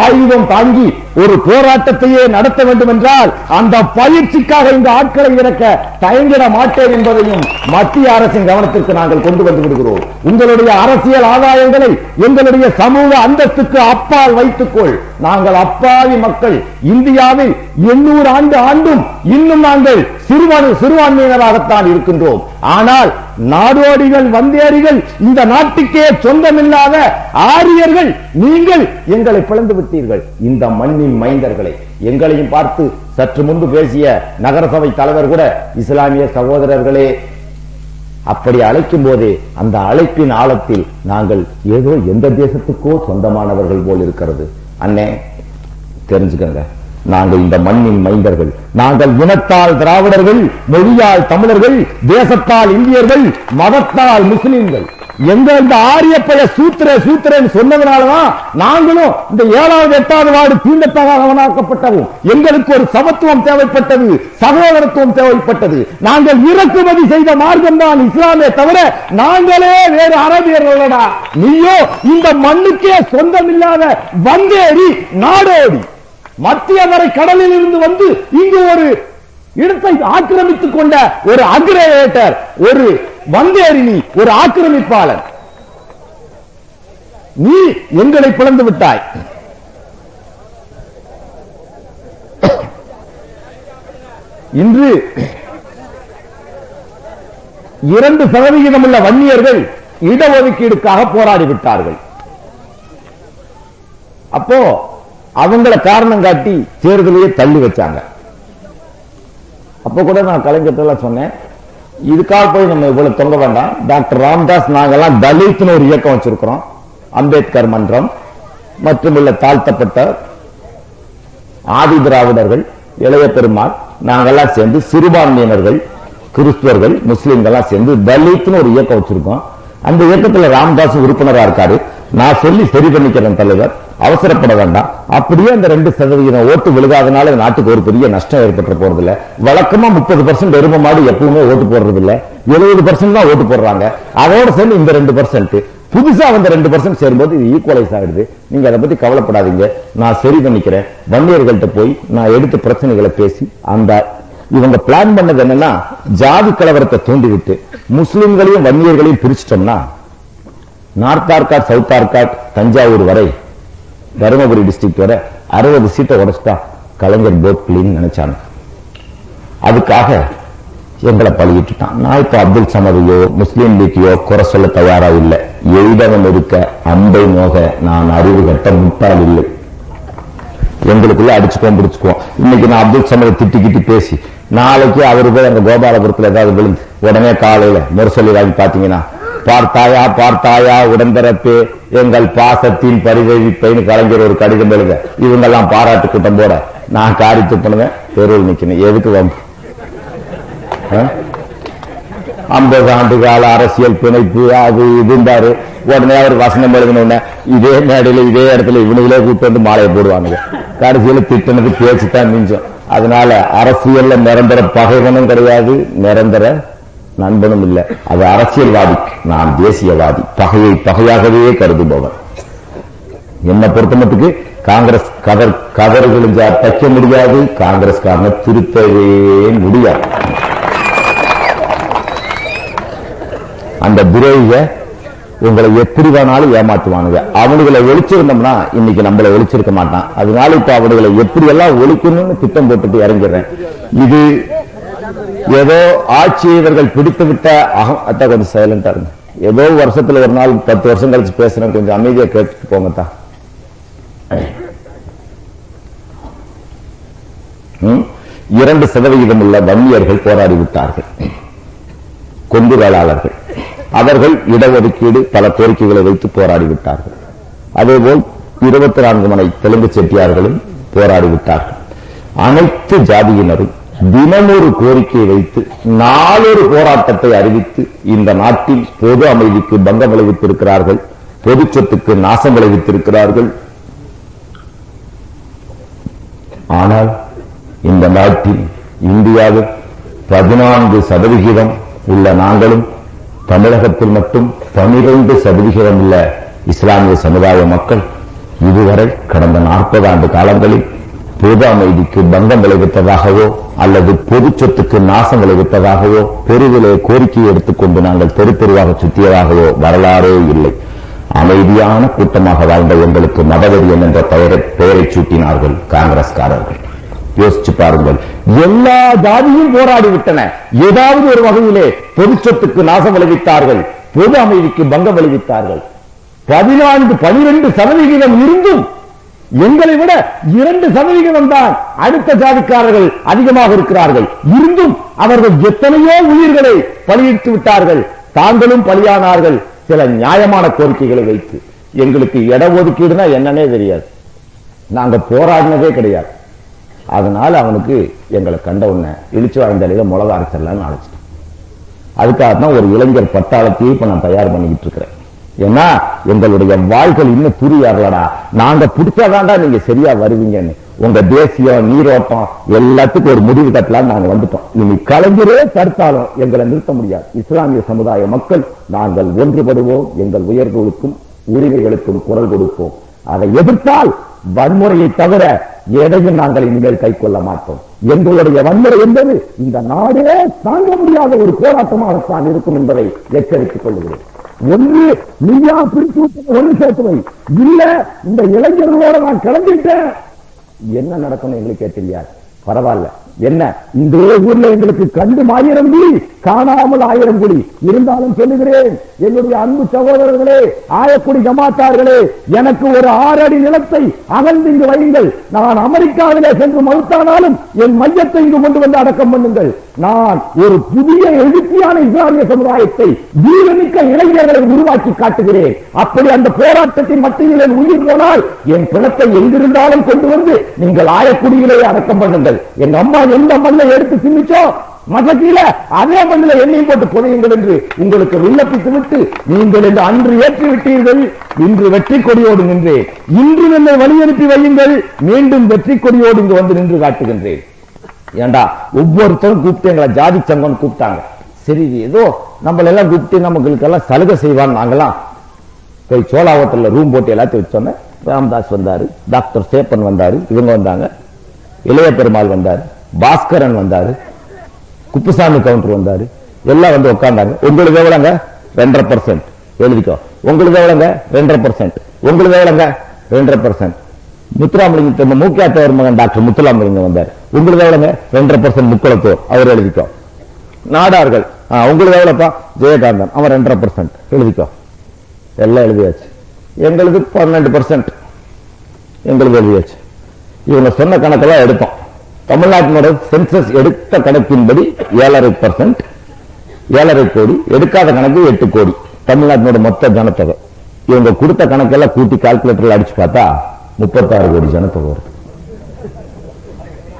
ஆயுதம் தாங்கி ஒரு போராட்டத்தையே நடத்த வேண்டும் என்றால் அந்த பயிற்சிக்காக இந்த ஆட்களை இறக்க தயங்கிட மாட்டேன் என்பதையும் மத்திய அரசின் கவனத்திற்கு நாங்கள் கொண்டு வந்து விடுகிறோம். உங்களுடைய அரசியல் ஆதாயங்களை எங்களுடைய சமூக அந்தஸ்துக்கு அப்பால் வைத்துக்கொள். நாங்கள் அப்பாவி மக்கள். இந்தியாவில் 800 ஆண்டும் இன்னும் நாங்கள் சிறுபான்மையினராகத்தான் இருக்கின்றோம். ஆனால் நாடோடிகள், வந்தேரிகள், இந்த நாட்டுக்கே சொந்தமில்லாத ஆரியர்கள் நீங்கள் எங்களை பிளந்து விட்டீர்கள். இந்த மண்ணின் மைந்தர்களை எங்களையும் பார்த்து சற்று முன்பு பேசிய நகரசபை தலைவர் கூட இஸ்லாமிய சகோதரர்களே அப்படி அழைக்கும் போதே அந்த அழைப்பின் ஆழத்தில் நாங்கள் ஏதோ எந்த தேசத்துக்கோ சொந்தமானவர்கள் போல் இருக்கிறது. அண்ணே தெரிஞ்சுக்கங்க, நாங்கள் இந்த மண்ணின் மைந்தர்கள். நாங்கள் இனத்தால் திராவிடர்கள், மொழியால் தமிழர்கள், தேசத்தால் இந்தியர்கள், மதத்தால் முஸ்லிம்கள். எங்க இந்த ஆரியப்பைய சூத்திரன் சொன்னதுனாலதான் நாங்களும் இந்த 7வது 8வது வார்டு தீண்டத்தகாதவனாக்கப்பட்டதும். எங்களுக்கு ஒரு சமத்துவம் தேவைப்பட்டது, சகோதரத்துவம் தேவைப்பட்டது. நாங்கள் இறக்குமதி செய்த மார்க்கம் தான் இஸ்லாமே தவிர நாங்களே வேறு அரபியர்களா. நீயோ இந்த மண்ணுக்கே சொந்தமில்லாத வந்தேரி நாடோடி மத்திய வரை கடலில் இருந்து வந்து இங்கு ஒரு இடத்தை ஆக்கிரமித்துக் கொண்ட ஒரு அக்ரேட்டர், ஒரு வந்தேரினி, ஒரு ஆக்கிரமிப்பாளர். நீ எங்களை பிளந்து விட்டாய். இன்று 2% உள்ள வன்னியர்கள் இடஒதுக்கீடுக்காக போராடிவிட்டார்கள். அப்போ அவங்களை காரணம் காட்டி தேர்தலையே தள்ளி வச்சாங்க. அப்ப கூட நான் கலைஞர்லாம் சொன்னேன், இதுக்காக போய் நம்ம இவ்வளவு தொங்க வேண்டாம். டாக்டர் ராமதாஸ் நாங்கெல்லாம் தலித்னு ஒரு இயக்கம் வச்சிருக்கிறோம், அம்பேத்கர் மன்றம் மற்றும் உள்ள தாழ்த்தப்பட்ட ஆதி திராவிடர்கள், இளைய பெருமாள், நாங்கெல்லாம் சேர்ந்து சிறுபான்மையினர்கள், கிறிஸ்துவர்கள், முஸ்லிம்கள் சேர்ந்து தலித்னு ஒரு இயக்கம் வச்சிருக்கோம். அந்த இயக்கத்தில் ராமதாஸ் உறுப்பினரா இருக்காரு. நான் சொல்லி சரி பண்ணிக்கிறேன் தலைவர், அவசரப்பட வேண்டாம். அப்படியே அந்த 2% ஓட்டு விழுகாதனால நாட்டுக்கு ஒரு பெரிய நஷ்டம் ஏற்பட்டு போறது இல்ல. வழக்கமா 30% எரும மாடு எப்பவுமே ஓட்டு போடுறது இல்ல, 70% தான் ஓட்டு போடுறாங்க. அதோட சேர்ந்து இந்த 2% புதுசா வந்த 2% சேரும்போது இது ஈக்குவலைஸ் ஆயிடுது. நீங்க அதை பத்தி கவலைப்படாதீங்க, நான் சரி பண்ணிக்கிறேன். வன்னியர்கள்ட்ட போய் நான் எடுத்து பிரச்சனைகளை பேசி அந்த இவங்க பிளான் பண்ணது என்னன்னா, ஜாதி கலவரத்தை தூண்டிவிட்டு முஸ்லிம்களையும் வன்னியர்களையும் பிரிச்சிட்டோம்னா நார்த் ஆர்காட், சவுத் ஆர்காட், தஞ்சாவூர் வரை, தருமபுரி டிஸ்ட்ரிக்ட் வரை 60 சீட்டை உடைச்சிட்டா கலைஞர் போட்லின்னு நினைச்சாங்க. அதுக்காக எங்களை பழியிட்டுட்டான். நான் இப்ப அப்துல் சமதையோ முஸ்லீம் லீக்கையோ குறை சொல்ல தயாரா இல்லை. எழுதவன் இருக்க அம்பை நோக நான் அறிவு கட்ட முட்டாள் இல்லை. எங்களுக்குள்ள அடிச்சுக்கோம் பிடிச்சுக்குவோம். இன்னைக்கு நான் அப்துல் சமதை திட்டிக்கிட்டு பேசி நாளைக்கு அவரு போய் அந்த கோபாலபுரத்தில் ஏதாவது விழுந்து உடனே காலையில முரசொலி வாங்கி பாத்தீங்கன்னா, பார்த்தாயா பார்த்தாயா உடன்பிறப்பே எங்கள் பாசத்தின் பரிதவிப்பைன்னு கலைஞர் ஒரு கடிதம் எழுத இவங்கெல்லாம் பாராட்டு கூட்டம் போட நான் காரி துப்புனுவேன், தெருவில் நிக்கணும். எதுக்கு வம்பு? 50 ஆண்டு கால அரசியல் பிணைப்பு அது இதுந்தாரு. உடனே அவர் வசனம் எழுதின இதே மேடையில இதே இடத்துல இவனுங்களே கூட்டு வந்து மாலையை போடுவானுங்க. கடைசியில திட்டினது பேச்சு தான் மிஞ்சம். அதனால அரசியல்ல நிரந்தர பகைவனும் கிடையாது, நிரந்தர நண்பனும் இல்லை. அது அரசியல்வாதி, நான் தேசியவாதி. பகையை பகையாகவே கருதுபவர். என்னை பொறுத்தமட்டுக்கு காங்கிரஸ் கதறு கிழிஞ்சா தைக்க முடியாது, காங்கிரஸ் காரணம் திருத்தவே முடியாது. அந்த துரோகிக உங்களை எப்படி வேணாலும் ஏமாற்றுவானுங்க. அவனுகளை ஒழிச்சிருந்தோம்னா இன்னைக்கு நம்மளை ஒழிச்சிருக்க மாட்டான். அதனால இப்ப அவனுகளை எப்படி எல்லாம் ஒழிக்கணும்னு திட்டம் போட்டுட்டு இறங்கிடுறேன். இது ஏதோ ஆட்சி இவர்கள் பிடித்து விட்ட அத்தா கொஞ்சம் சைலண்டா இருங்க. ஏதோ வருஷத்துல ஒரு நாள் 10 வருஷம் கழிச்சு பேசுறேன், கொஞ்சம் அமைதியா கேட்டுட்டு போங்கத்தா. 2% உள்ள வன்னியர்கள் போராடிவிட்டார்கள். கொண்டு வேளாளர்கள் அவர்கள் இடஒதுக்கீடு பல கோரிக்கைகளை வைத்து போராடிவிட்டார்கள். அதேபோல் 24 மணி தெலுங்கு செட்டியார்களும் போராடிவிட்டார்கள். அனைத்து ஜாதியினரும் தினமொரு கோரிக்கையை வைத்து நாளொரு போராட்டத்தை அறிவித்து இந்த நாட்டில் பொது அமைதிக்கு பங்கம் விளைவித்திருக்கிறார்கள், பொது சொத்துக்கு நாசம் விளைவித்திருக்கிறார்கள். ஆனால் இந்த நாட்டில் இந்தியாவில் 14% உள்ள நாங்களும் தமிழகத்தில் மட்டும் 12% உள்ள இஸ்லாமிய சமுதாய மக்கள் இதுவரை கடந்த 40 ஆண்டு காலங்களில் பொது அமைதிக்கு பங்கம் விளைவித்ததாகவோ அல்லது பொது சொத்துக்கு நாசம் விளைவித்ததாகவோ தெருவிலே கோரிக்கையை எடுத்துக்கொண்டு நாங்கள் தெரு தெருவாக சுற்றியதாகவோ வரலாறே இல்லை. அமைதியான கூட்டமாக வாழ்ந்த எங்களுக்கு மதவெறியன் என்ற பெயரை சூட்டினார்கள் காங்கிரஸ்காரர்கள். யோசிச்சு பாருங்கள், எல்லா ஜாதியும் போராடிவிட்டன. ஏதாவது ஒரு வகையிலே பொது சொத்துக்கு நாசம் விளைவித்தார்கள், பொது அமைதிக்கு பங்கம் விளைவித்தார்கள். 12% இருந்தும் எங்களை விட 2% தான் அடுத்த ஜாதிக்காரர்கள் அதிகமாக இருக்கிறார்கள். இருந்தும் அவர்கள் எத்தனையோ உயிர்களை பலியிட்டு விட்டார்கள். தாங்களும் பலியானார்கள் சில நியாயமான கோரிக்கைகளை வைத்து. எங்களுக்கு இட ஒதுக்கீடுனா என்னன்னே தெரியாது, நாங்க போராடினதே கிடையாது. அதனால அவனுக்கு எங்களை கண்ட உடனே இழிச்சு வாய்ந்தலையில மிளகா அரைச்சிடலான்னு அழைச்சிட்டோம். அதுக்காக தான் ஒரு இளைஞர் பட்டாளத்தையே இப்ப நான் தயார் பண்ணிக்கிட்டு இருக்கிறேன். ஏன்னா எங்களுடைய வாழ்கள் இன்னும் புரியாருலடா, நாங்க பிடிச்சாதான்டா நீங்க சரியா வருவீங்கன்னு. உங்க தேசியம் நீரோட்டம் எல்லாத்துக்கும் ஒரு முடிவு கட்டலாம் நாங்க வந்துட்டோம். இனி கலைஞரே தடுத்தாலும் எங்களை நிறுத்த முடியாது. இஸ்லாமிய சமுதாய மக்கள் நாங்கள் ஒன்றுபடுவோம், எங்கள் உயர்வுகளுக்கும் உரிமைகளுக்கும் குரல் கொடுப்போம். அதை எதிர்த்தால் வன்முறையை தவிர எதையும் நாங்கள் இனிமேல் கை கொள்ள மாட்டோம். எங்களுடைய வன்முறை என்பது இந்த நாடே தாங்க முடியாத ஒரு போராட்டமாகத்தான் இருக்கும் என்பதை எச்சரித்துக் கொள்கிறேன். ஒன்று நீயா பிரித்து ஒன்று சேர்த்துவை, இல்ல இந்த இளைஞர்களோட நான் கிளம்பிட்டேன். என்ன நடக்கணும் எங்களுக்கே தெரியாது. பரவாயில்ல, என்ன இந்த ஊர்ல எங்களுக்கு கண்டு 1000 குழி, காணாமல் 1000 குழி. இருந்தாலும் சொல்லுகிறேன், என்னுடைய அன்பு சகோதரர்களே, ஆயக்குடி ஜமாத்தார்களே, எனக்கு ஒரு 6 அடி நிலத்தை அகழ்ந்து இங்கு வையுங்கள். நான் அமெரிக்காவிலே சென்று மறுத்தானாலும் என் மையத்தை இங்கு கொண்டு வந்து அடக்கம் பண்ணுங்கள். நான் ஒரு புதிய எழுச்சியான இஸ்லாமிய சமுதாயத்தை, வீரமிக்க இளைஞர்களை உருவாக்கி காட்டுகிறேன். அப்படி அந்த போராட்டத்தின் மத்தியில் என் உயிர் போனால் என் பிணத்தை எங்கிருந்தாலும் கொண்டு வந்து நீங்கள் ஆயக்குடியிலே அடக்கம் பண்ணுங்கள். என் அம்மா எந்த மண்ணை எடுத்து சிந்திச்சோ மசக்கில அதே மண்ணில் எண்ணெய் போட்டு புதையுங்கள் என்று உங்களுக்கு விண்ணப்பித்து விட்டு நீங்கள் என்று அன்று ஏற்றி விட்டீர்கள். இன்று வெற்றி கொடியோடு நின்றேன். இன்று என்னை வழி அனுப்பி வையுங்கள். மீண்டும் வெற்றி கொடியோடு இங்கு வந்து நின்று காட்டுகின்றேன். ஏண்டா ஒவ்வொருத்தரும் கூப்பிட்டு எங்களை ஜாதி சங்கம் கூப்பிட்டாங்க. சரி, ஏதோ நம்மள எல்லாம் கூப்பிட்டு நமக்கு எல்லாம் சலுகை செய்வான். நாங்கெல்லாம் போய் சோழா ஹோட்டல்ல ரூம் போட்டு எல்லாத்தையும் வச்சோன்னே ராம்தாஸ் வந்தாரு, டாக்டர் சேப்பன் வந்தாரு, இவங்க வந்தாங்க, இளைய பெருமாள் வந்தாரு, பாஸ்கரன் வந்தாரு, குப்புசாமி கவுண்டர் வந்தாரு, எல்லாம் வந்து உட்கார்ந்தாங்க. உங்களுக்கு எவ்வளவுங்க? 2.5% எழுதிக்கோ. உங்களுக்கு எவ்வளவுங்க? 2.5%. உங்களுக்கு எவ்வளவுங்க? 2.5%. முத்துராமலிங்க மூக்கியாத்தவர் மகன் டாக்டர் முத்துராமலிங்கம் வந்தார். உங்களுக்கு எவ்வளவுங்க? 2.5% முக்குளத்தோர், அவர் எழுதிக்கோ. நாடார்கள் உங்களுக்கு எவ்வளவுப்பா? ஜெயகாந்தன், அவன் 2.5% எழுதிக்கோ. எல்லாம் எழுதியாச்சு. எங்களுக்கு 12% எங்களுக்கு எழுதியாச்சு. இவங்க சொன்ன கணக்கெல்லாம் எடுத்தோம். தமிழ்நாட்டினோட சென்சஸ் எடுத்த கணக்கின்படி 7.5%, 7.5 கோடி. எடுக்காத கணக்கு 8 கோடி தமிழ்நாட்டினோட மொத்த ஜனத்தொகை. இவங்க கொடுத்த கணக்கெல்லாம் கூட்டி கால்குலேட்டர்ல அடிச்சு பார்த்தா 36 கோடி ஜனத்தொகை வருது.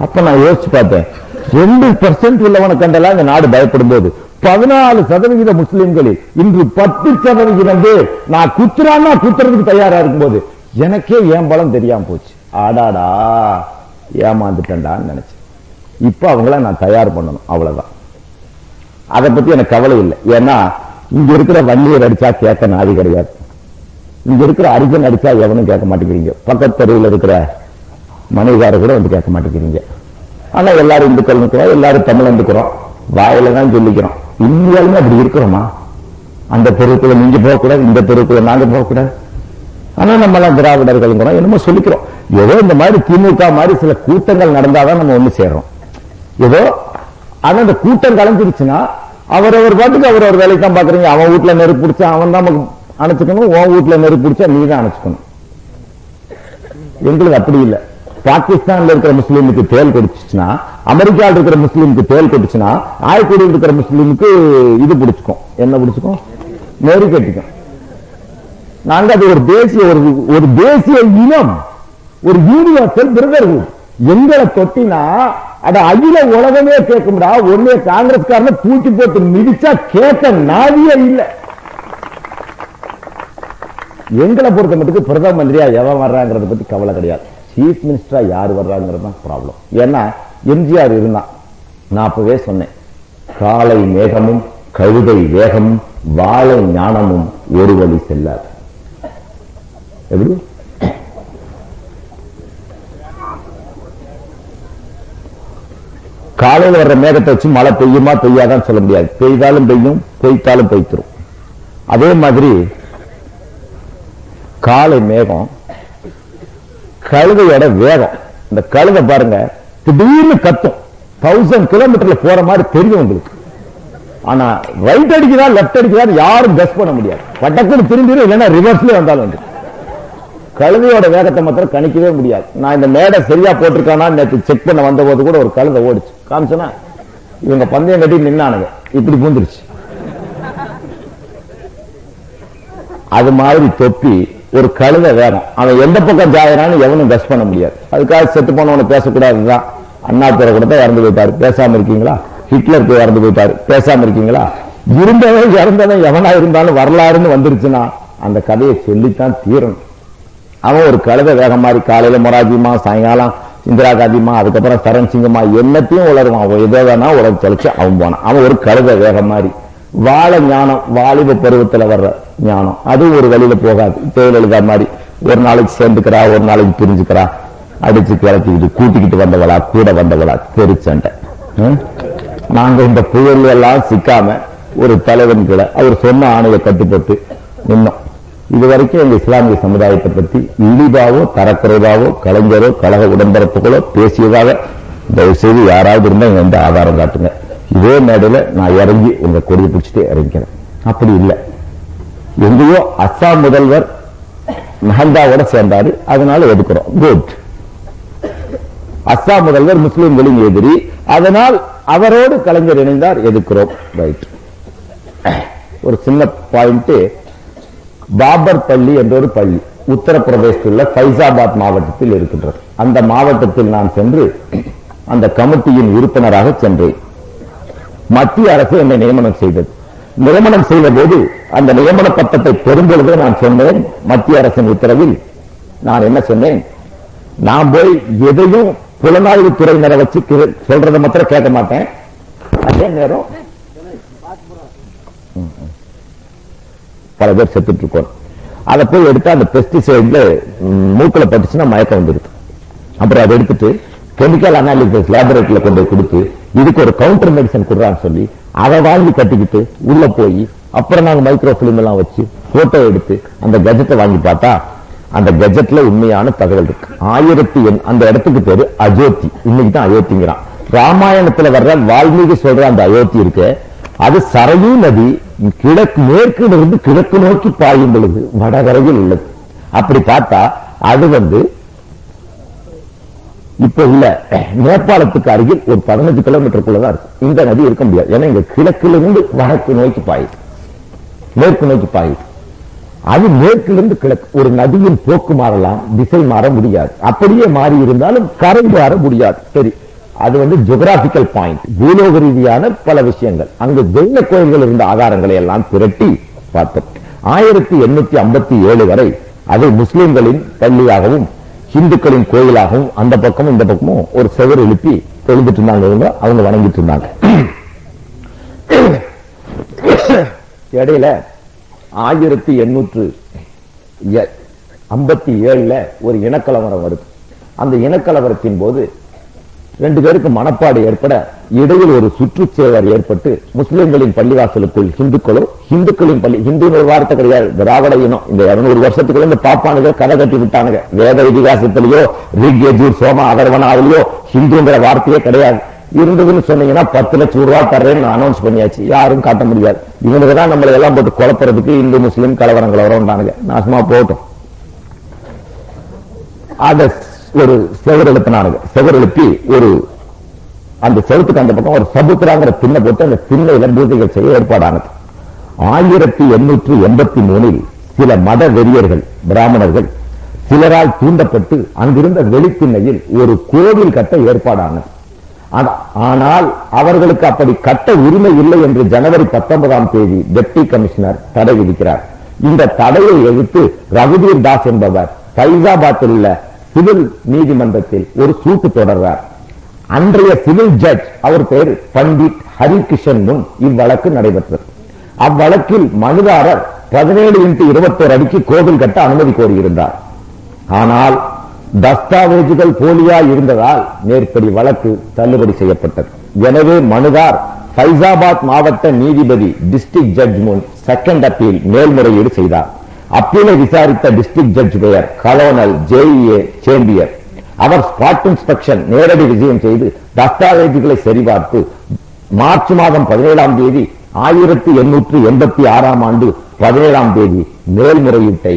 அப்ப நான் யோசிச்சு பார்த்தேன், 2% உள்ளவனை கண்டெல்லாம் இந்த நாடு பயப்படும் போது 14% முஸ்லிம்களில் இன்று 10% பேர் நான் குத்துறான்னா குத்துறதுக்கு தயாரா இருக்கும்போது எனக்கே ஏன் பலம் தெரியாம போச்சு. ஆடாடா ஏமாந்துட்டேன்டான்னு நினைச்சேன். இப்ப அவங்கள நான் தயார் பண்ணணும், அவ்வளவுதான். அதை பத்தி எனக்கு கவலை இல்லை. ஏன்னா இங்க இருக்கிற வன்னியர் அடிச்சா கேட்க நாதி கிடையாது. இங்க இருக்கிற அரிஜன் அடிச்சா எவனும் கேட்க மாட்டேங்கிறீங்க. பக்கத்து தெருவில் இருக்கிற மனைவியார கூட வந்து கேட்க மாட்டேங்கிறீங்க. ஆனா எல்லாரும் இந்துக்கள் இருக்கிறோம், எல்லாரும் தமிழ் இருக்கிறோம், வாயில தான் சொல்லிக்கிறோம். இந்தியாலுமே அப்படி இருக்கிறோமா? அந்த தெருவுக்குள்ள நீங்க போகக்கூடாது, இந்த தெருவுக்குள்ள நாங்க போகக்கூடாது. ஆனா நம்ம எல்லாம் திராவிடர்கள் என்னமோ சொல்லிக்கிறோம். ஏதோ இந்த மாதிரி திமுக மாதிரி சில கூட்டங்கள் நடந்தாதான் நம்ம ஒண்ணு சேர்றோம் ஏதோ. ஆனா அந்த கூட்டம் கலைஞ்சிருச்சுன்னா அவரவர் பாட்டுக்கு அவரவர் வேலைக்கு தான் பாக்குறீங்க. அவன் வீட்டுல நெருப்பு பிடிச்சா அவன் தான் நமக்கு அணைச்சுக்கணும், உன் வீட்டுல நெருப்பு பிடிச்சா நீ தான் அணைச்சுக்கணும். எங்களுக்கு அப்படி இல்லை. பாகிஸ்தான்ல இருக்கிற முஸ்லீமுக்கு தேல் கொடுத்துச்சுன்னா, அமெரிக்காவில் இருக்கிற முஸ்லீமுக்கு தேல் கொடுத்துச்சுன்னா, ஆயக்குடியில் இருக்கிற முஸ்லீமுக்கு இது பிடிச்சுக்கும். என்ன பிடிச்சுக்கும்? நெரு கட்டிக்கும். நாங்க அது ஒரு தேசிய இனம், ஒரு யூனிவர்சல் பிரதர்ஹுட். எங்களை தொட்டினா அட அகில உலகமே கேட்கும்டா. ஒன்னே காங்கிரஸ்காரன தூக்கி போட்டு மிதிச்சா கேட்க நாதியே இல்லை. எங்களை பொறுத்த மட்டும் பிரதம மந்திரியா எவன் வர்றாங்கிறத பத்தி கவலை கிடையாது. சீஃப் மினிஸ்டரா யார் வர்றாங்கிறது தான் ப்ராப்ளம். ஏன்னா எம்ஜிஆர் இருந்தான். நான் அப்பவே சொன்னேன், காலை மேகமும் கழுதை வேகமும் வாழை ஞானமும் ஒரு வழி செல்லாது. எப்படி? காலையில் வர்ற மேகத்தை வச்சு மழை பெய்யுமா பெய்யாதான் சொல்ல முடியாது. பெய்தாலும் பெய்யும், பெய்த்தாலும் பெய்த்துரும். அதே மாதிரி காலை மேகம் கழுதையோட வேகம். இந்த கழுதை பாருங்க, திடீர்னு கத்தும். 1000 கிலோமீட்டர்ல போற மாதிரி தெரியும் உங்களுக்கு. ஆனா ரைட் அடிக்கிறா லெப்ட் அடிக்கிறா யாரும் கெஸ் பண்ண முடியாது. பட்டக்குன்னு திரும்பிடும், இல்லைன்னா ரிவர்ஸ்ல வந்தாலும் வந்து கழுதையோட வேகத்தை மாத்திரம் கணிக்கவே முடியாது. நான் இந்த மேடை சரியா போட்டிருக்கானா நேற்று செக் பண்ண வந்த போது கூட ஒரு கழுதை ஓடிச்சு. காமிச்சனா இவங்க பந்தயம் கட்டி நின்னானுங்க, இப்படி பூந்துருச்சு. அது மாதிரி தொப்பி ஒரு கழுதை வேகம். அவன் எந்த பக்கம் ஜாயிரான்னு எவனும் கெஸ் பண்ண முடியாது. அதுக்காக செத்து போனவனை பேசக்கூடாதுதான். அண்ணாதுரை கூட தான் இறந்து போயிட்டாரு, பேசாம இருக்கீங்களா? ஹிட்லர் போய் இறந்து போயிட்டாரு, பேசாம இருக்கீங்களா? இருந்தவன் இறந்தவன் எவனா இருந்தாலும் வரலாறுன்னு வந்துருச்சுன்னா அந்த கதையை சொல்லித்தான் தீரணும். அவன் ஒரு கழுத வேகம் மாதிரி காலையில மொராஜிமா, சாயங்காலம் இந்திரா காந்திமா, அதுக்கப்புறம் சரண் சிங்கமா எல்லாத்தையும் உளருவான். அவன் எதோ வேணா உலகம் தெளிச்சு அவன் போனான். அவன் ஒரு கழுத வேகம் மாதிரி. வாழ ஞானம் வாலிப பருவத்துல வர்ற ஞானம், அது ஒரு வழியில போகாது. ஜெயலலிதா மாதிரி ஒரு நாளைக்கு சேர்ந்துக்கிறா, ஒரு நாளைக்கு பிரிஞ்சுக்கிறா, அடிச்சு கிளப்பிக்கிட்டு கூட்டிக்கிட்டு வந்தவளா, கூட வந்தவளா, தெரிச்சண்டை. நாங்க இந்த புயல் எல்லாம் சிக்காம ஒரு தலைவன் கூட அவர் சொன்ன ஆணையை கட்டுப்பட்டு நின்னோம். இதுவரைக்கும் எங்க இஸ்லாமிய சமுதாயத்தை பத்தி இழிவாவோ தரக்குறைவாவோ கலைஞரோ கழக உடன்பரப்புகளோ பேசியதாக தயவு செய்து யாராவது இருந்தா எந்த ஆதாரம் காட்டுங்க. இதே மேடையில நான் இறங்கி உங்க கொடியை பிடிச்சிட்டு இறங்கிறேன். அப்படி இல்லை. எங்கேயோ அஸ்ஸாம் முதல்வர் மெஹந்தாவோட சேர்ந்தாரு, அதனால எதுக்குறோம். குட். அஸ்ஸாம் முதல்வர் முஸ்லிம்களின் எதிரி, அதனால் அவரோடு கலைஞர் இணைந்தார், எதுக்குறோம். ரைட். ஒரு சின்ன பாயிண்ட். பாபர் பள்ளி என்ற ஒரு பள்ளி உத்தரப்பிரதேசத்தில் உள்ள ஃபைசாபாத் மாவட்டத்தில் இருக்கின்றது. அந்த மாவட்டத்தில் நான் சென்று அந்த கமிட்டியின் உறுப்பினராக சென்றேன். மத்திய அரசு என்னை நியமனம் செய்தது. நியமனம் செய்த போது அந்த நியமன பட்டத்தை பெறும்பொழுது நான் சொன்னேன், மத்திய அரசின் உத்தரவில் நான் என்ன சொன்னேன், நான் போய் எதையும் புலனாய்வு துறையினரை வச்சு சொல்றதை மாத்திரம் கேட்க மாட்டேன். அதே நேரம் பல பேர் செத்துட்டு இருக்கோம். அதை போய் எடுத்து அந்த பெஸ்டிசைட்ல மூக்கில் பட்டுச்சுன்னா மயக்கம் வந்துருக்கு. அப்புறம் அதை எடுத்துட்டு கெமிக்கல் அனாலிசிஸ் லேபரேட்டரியில கொண்டு கொடுத்து இதுக்கு ஒரு கவுண்டர் மெடிசன் கொடுறான்னு சொல்லி அதை வாங்கி கட்டிக்கிட்டு உள்ள போய் அப்புறம் நாங்க மைக்ரோ பிலிம் எல்லாம் வச்சு போட்டோ எடுத்து அந்த கெஜெட்டை வாங்கி பார்த்தா அந்த கெஜெட்ல உண்மையான தகவல் இருக்கு. அந்த இடத்துக்கு பேரு அயோத்தி. இன்னைக்கு தான் அயோத்திங்கிறான். ராமாயணத்துல வர்ற வால்மீகி சொல்ற அந்த அயோத்தி இருக்கு, அது சரையூ நதி மேற்கிலிருந்து கிழக்கு நோக்கி பாயும் பொழுது வடகரையில் உள்ளது. அப்படி பார்த்தா அது இப்ப உள்ள நேபாளத்துக்கு அருகில் ஒரு 15 கிலோமீட்டருக்குள்ளதான் இருக்கு. இந்த நதி இருக்க முடியாது. ஏன்னா இங்க கிழக்கிலிருந்து வடக்கு நோக்கி பாயுது, மேற்கு நோக்கி பாயுது. அது மேற்கிலிருந்து கிழக்கு. ஒரு நதியின் போக்கு மாறலாம், திசை மாற முடியாது. அப்படியே மாறி இருந்தாலும் கரை மாற முடியாது. சரி, அது ஜியோகிராபிக்கல் பாயிண்ட், பூலோக ரீதியான பல விஷயங்கள். அங்கு ஜெயின கோயில்கள் இருந்த ஆதாரங்களை எல்லாம் திரட்டி பார்த்தோம். 1857 வரை அது முஸ்லிம்களின் பள்ளியாகவும் இந்துக்களின் கோயிலாகவும் அந்த பக்கமும் இந்த பக்கமும் ஒரு செவர் எழுப்பி தொழுதுட்டு இருந்தாங்க. அவங்க வணங்கிட்டு இருந்தாங்க. இடையில 1857 ஒரு இனக்கலவரம் வருது. அந்த இனக்கலவரத்தின் போது 2 பேருக்கு மனப்பாடு ஏற்பட இடையில் ஒரு சுற்றுச்சேவர் ஏற்பட்டு முஸ்லிம்களின் பள்ளிவாசலுக்குள் இந்துக்களின் பள்ளி, ஹிந்து ஒரு வார்த்தை கிடையாது, திராவிட இனம். இந்த 200 வருஷத்துக்குள்ள இந்த பாப்பானுங்க கதை கட்டி விட்டானுங்க. வேத இதிகாசத்திலேயோ ரிக் யஜூர் சோம அகர்வனாவிலேயோ ஹிந்துங்கிற வார்த்தையே கிடையாது. இருந்ததுன்னு சொன்னீங்கன்னா 10 லட்சம் ரூபாய் தர்றேன்னு அனௌன்ஸ் பண்ணியாச்சு. யாரும் காட்ட முடியாது. இவனுக்கு தான் நம்மளை எல்லாம் போட்டு குழப்பறதுக்கு இந்து முஸ்லீம் கலவரம் நாசமா போட்டோம். அத ஒரு செவர் எழுப்பினானுங்க. செவர் எழுப்பி ஒரு அந்த செவத்துக்கு அந்த பக்கம் ஒரு சபுத்திராங்கிற பின்ன போட்டு அந்த பின்னையில பூஜைகள் செய்ய ஏற்பாடானது. 1883 சில மத வெறியர்கள் பிராமணர்கள் சிலரால் தூண்டப்பட்டு அங்கிருந்த வெளிப்பின்னையில் ஒரு கோவில் கட்ட ஏற்பாடானது. ஆனால் அவர்களுக்கு அப்படி கட்ட உரிமை இல்லை என்று ஜனவரி 19ஆம் தேதி டெப்டி கமிஷனர் தடை விதிக்கிறார். இந்த தடையை எதிர்த்து ரகுதீர் தாஸ் என்பவர் ஃபைசாபாத்தில் உள்ள சிவில் நீதிமன்றத்தில் ஒரு சூட்டு தொடர்றார். அன்றைய சிவில் ஜட்ஜ், அவர் பெயர் பண்டிட் ஹரிகிருஷ்ணன் முன் இவ்வழக்கு நடைபெற்றது. அவ்வழக்கில் மனுதாரர் 17x21 அடிக்கு கோவில் கட்ட அனுமதி கோரியிருந்தார். ஆனால் தஸ்தாவேஜுகள் போலியா இருந்ததால் மேற்படி வழக்கு தள்ளுபடி செய்யப்பட்டது. எனவே மனுதார் ஃபைசாபாத் மாவட்ட நீதிபதி டிஸ்ட்ரிக்ட் ஜட்ஜ் முன் செகண்ட் அப்பீல் மேல்முறையீடு செய்தார். அப்பீலை விசாரித்த டிஸ்ட்ரிக்ட் ஜட்ஜ் பெயர் கலோனல் ஜே.ஏ. சேம்பியர். அவர் ஸ்பாட் இன்ஸ்பெக்ஷன் நேரடி விஜயம் செய்து தஸ்தாவேஜுகளை சரிபார்த்து மார்ச் மாதம் 17ஆம் தேதி 1886ஆம் ஆண்டு 17ஆம் தேதி மேல்முறையீட்டை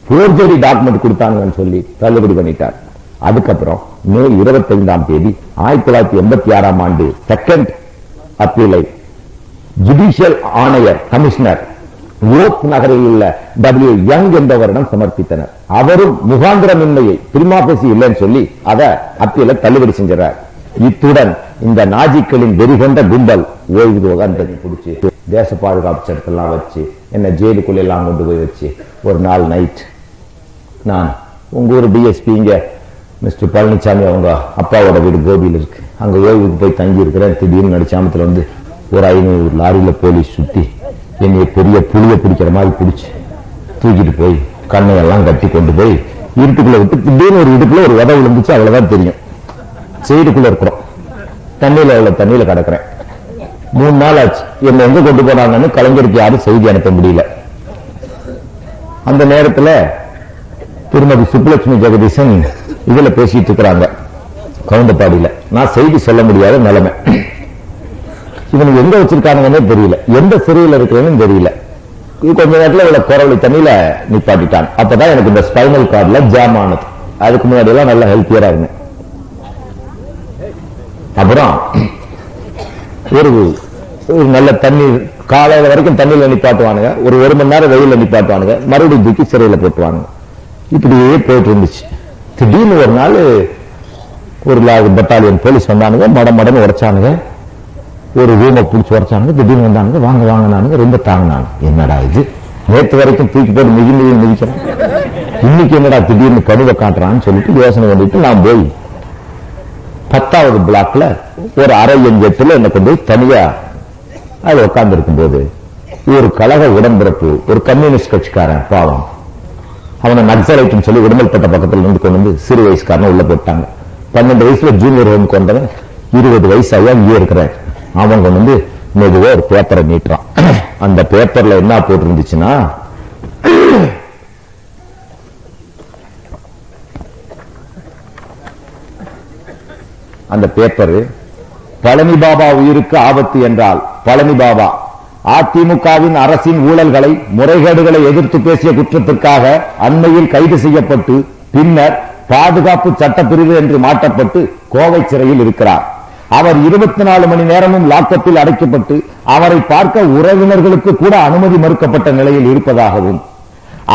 போர்ஜரி டாக்குமெண்ட் கொடுத்தாங்கன்னு சொல்லி தள்ளுபடி பண்ணிட்டார். அதுக்கப்புறம் மே 25ஆம் தேதி 1986ஆம் ஆண்டு செகண்ட் அப்பீலை ஜுடிஷியல் ஆணையர் கமிஷனர் ஓக் நகரில் உள்ள W. யங் என்பவரிடம் சமர்ப்பித்தனர். அவரும் முகாந்திரமின்மையை பிரிமாபேசி இல்லைன்னு சொல்லி அதை அப்பீல தள்ளுபடி செஞ்சார். இத்துடன் இந்த நாஜிக்களின் வெறிகொண்ட கும்பல் ஓய்வு உகாந்தனை பிடிச்சி தேச பாதுகாப்பு சட்டத்தெல்லாம் வச்சு என்ன ஜெயிலுக்குள்ள எல்லாம் கொண்டு போய் வச்சு ஒரு நாள் நைட் நான் உங்க ஊர் டிஎஸ்பி இங்க மிஸ்டர் பழனிசாமி அவங்க அப்பாவோட வீடு கோபியில் இருக்கு, அங்க ஓய்வுக்கு போய் தங்கி இருக்கிறேன். திடீர்னு நடிச்சாமத்துல வந்து ஒரு 500 லாரியில போலீஸ் சுத்தி என்னைய பெரிய புளிய பிடிக்கிற மாதிரி பிடிச்சு தூக்கிட்டு போய் கண்ணையெல்லாம் கட்டி கொண்டு போய் இருட்டுக்குள்ள விட்டு திடீர்னு ஒரு இடுப்புல ஒரு உதவு விழுந்துச்சு. அவ்வளவுதான் தெரியும். சைடுக்குள்ள இருக்கிறோம், தண்ணியில கிடக்கிறேன். 3 நாள் ஆச்சு. என்ன எங்க கொண்டு போனாங்கன்னு கலைஞருக்கு யாரும் செய்தி அனுப்ப முடியல. அந்த நேரத்தில் திருமதி சுப்புலட்சுமி ஜெகதீசன் இதுல பேசிட்டு இருக்கிறாங்க கவுண்டப்பாடியில. நான் செய்தி சொல்ல முடியாத நிலைமை. இவனுக்கு எங்க வச்சிருக்காங்கன்னே தெரியல, எந்த சிறையில் இருக்கிறேன்னு தெரியல. கொஞ்ச நேரத்தில் இவளை குறவழி தண்ணியில நிப்பாட்டிட்டான். அப்பதான் எனக்கு இந்த ஸ்பைனல் கார்டுல ஜாம் ஆனது. அதுக்கு முன்னாடி எல்லாம் நல்லா ஹெல்த்தியரா இருந்தேன். அப்புறம் ஒரு நல்ல தண்ணீர் காலையில வரைக்கும் தண்ணியில நிப்பாட்டுவானுங்க, ஒரு மணி நேரம் வெயில நிப்பாட்டுவானுங்க, மறுபடியும் தூக்கி சிறையில போட்டுவானுங்க. இப்படியே போயிட்டு இருந்துச்சு. திடீர்னு ஒரு நாள் ஒரு பட்டாலியன் போலீஸ் வந்தானுங்க, மடன்னு உடைச்சானுங்க, ஒரு ரூமை பிடிச்சி உடைச்சானுங்க. திடீர்னு வந்தானுங்க, வாங்க வாங்கினானுங்க, ரொம்ப தாங்கினாங்க. என்னடா இது, நேற்று வரைக்கும் தூக்கி போட்டு மிதிக்கிறான், இன்னைக்கு என்னடா திடீர்னு கடுவை காட்டுறான்னு சொல்லிட்டு யோசனை பண்ணிட்டு நான் போய் 10வது பிளாக்ல ஒரு அரை எண்கத்துல என்ன கொண்டு தனியா அது உட்கார்ந்து இருக்கும் போது ஒரு கழக உடன்பிறப்பு, ஒரு கம்யூனிஸ்ட் கட்சிக்காரன் பாவம், அவனை நக்சலைட்னு சொல்லி உடம்பல்பட்ட பக்கத்துல இருந்து கொண்டு வந்து சிறு வயசுக்காரன் உள்ள போட்டாங்க. 12 வயசுல ஜூனியர் ஹோம் கொண்டவன் 20 வயசாயா இங்கே இருக்கிறான். அவன் கொண்டு வந்து மெதுவா ஒரு பேப்பரை நீட்டுறான். அந்த பேப்பர்ல என்ன போட்டு இருந்துச்சுன்னா, அந்த பேப்பர் பழனி பாபா உயிருக்கு ஆபத்து என்றால் பழனி பாபா அதிமுகவின் அரசின் ஊழல்களை முறைகேடுகளை எதிர்த்து பேசிய குற்றத்திற்காக அண்மையில் கைது செய்யப்பட்டு பின்னர் பாதுகாப்பு சட்டப்பிரிவு என்று மாற்றப்பட்டு கோவை சிறையில் இருக்கிறார். அவர் 24 மணி நேரமும் லாக்கப்பில் அடைக்கப்பட்டு அவரை பார்க்க உறவினர்களுக்கு கூட அனுமதி மறுக்கப்பட்ட நிலையில் இருப்பதாகவும்,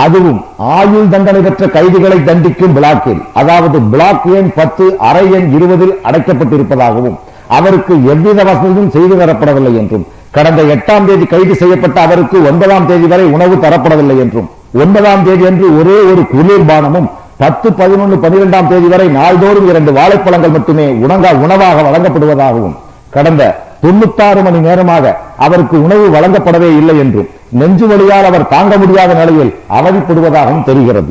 அதுவும் ஆயுள் தண்டனை பெற்ற கைதிகளை தண்டிக்கும் பிளாக்கில், அதாவது பிளாக் எண் 10 அறை எண் 20 அடைக்கப்பட்டிருப்பதாகவும், அவருக்கு எவ்வித வசதியும் செய்து தரப்படவில்லை என்றும், கடந்த 8ஆம் தேதி கைது செய்யப்பட்ட அவருக்கு 9ஆம் தேதி வரை உணவு தரப்படவில்லை என்றும், 9ஆம் தேதி அன்று ஒரே ஒரு குளிர்பானமும் 10, 11, 12ஆம் தேதி வரை நாள்தோறும் 2 வாழைப்பழங்கள் மட்டுமே உணவாக வழங்கப்படுவதாகவும், கடந்த 96 மணி நேரமாக அவருக்கு உணவு வழங்கப்படவே இல்லை என்றும், நெஞ்சு வலியால் அவர் தாங்க முடியாத நிலையில் அவதிப்படுவதாகவும் தெரிகிறது.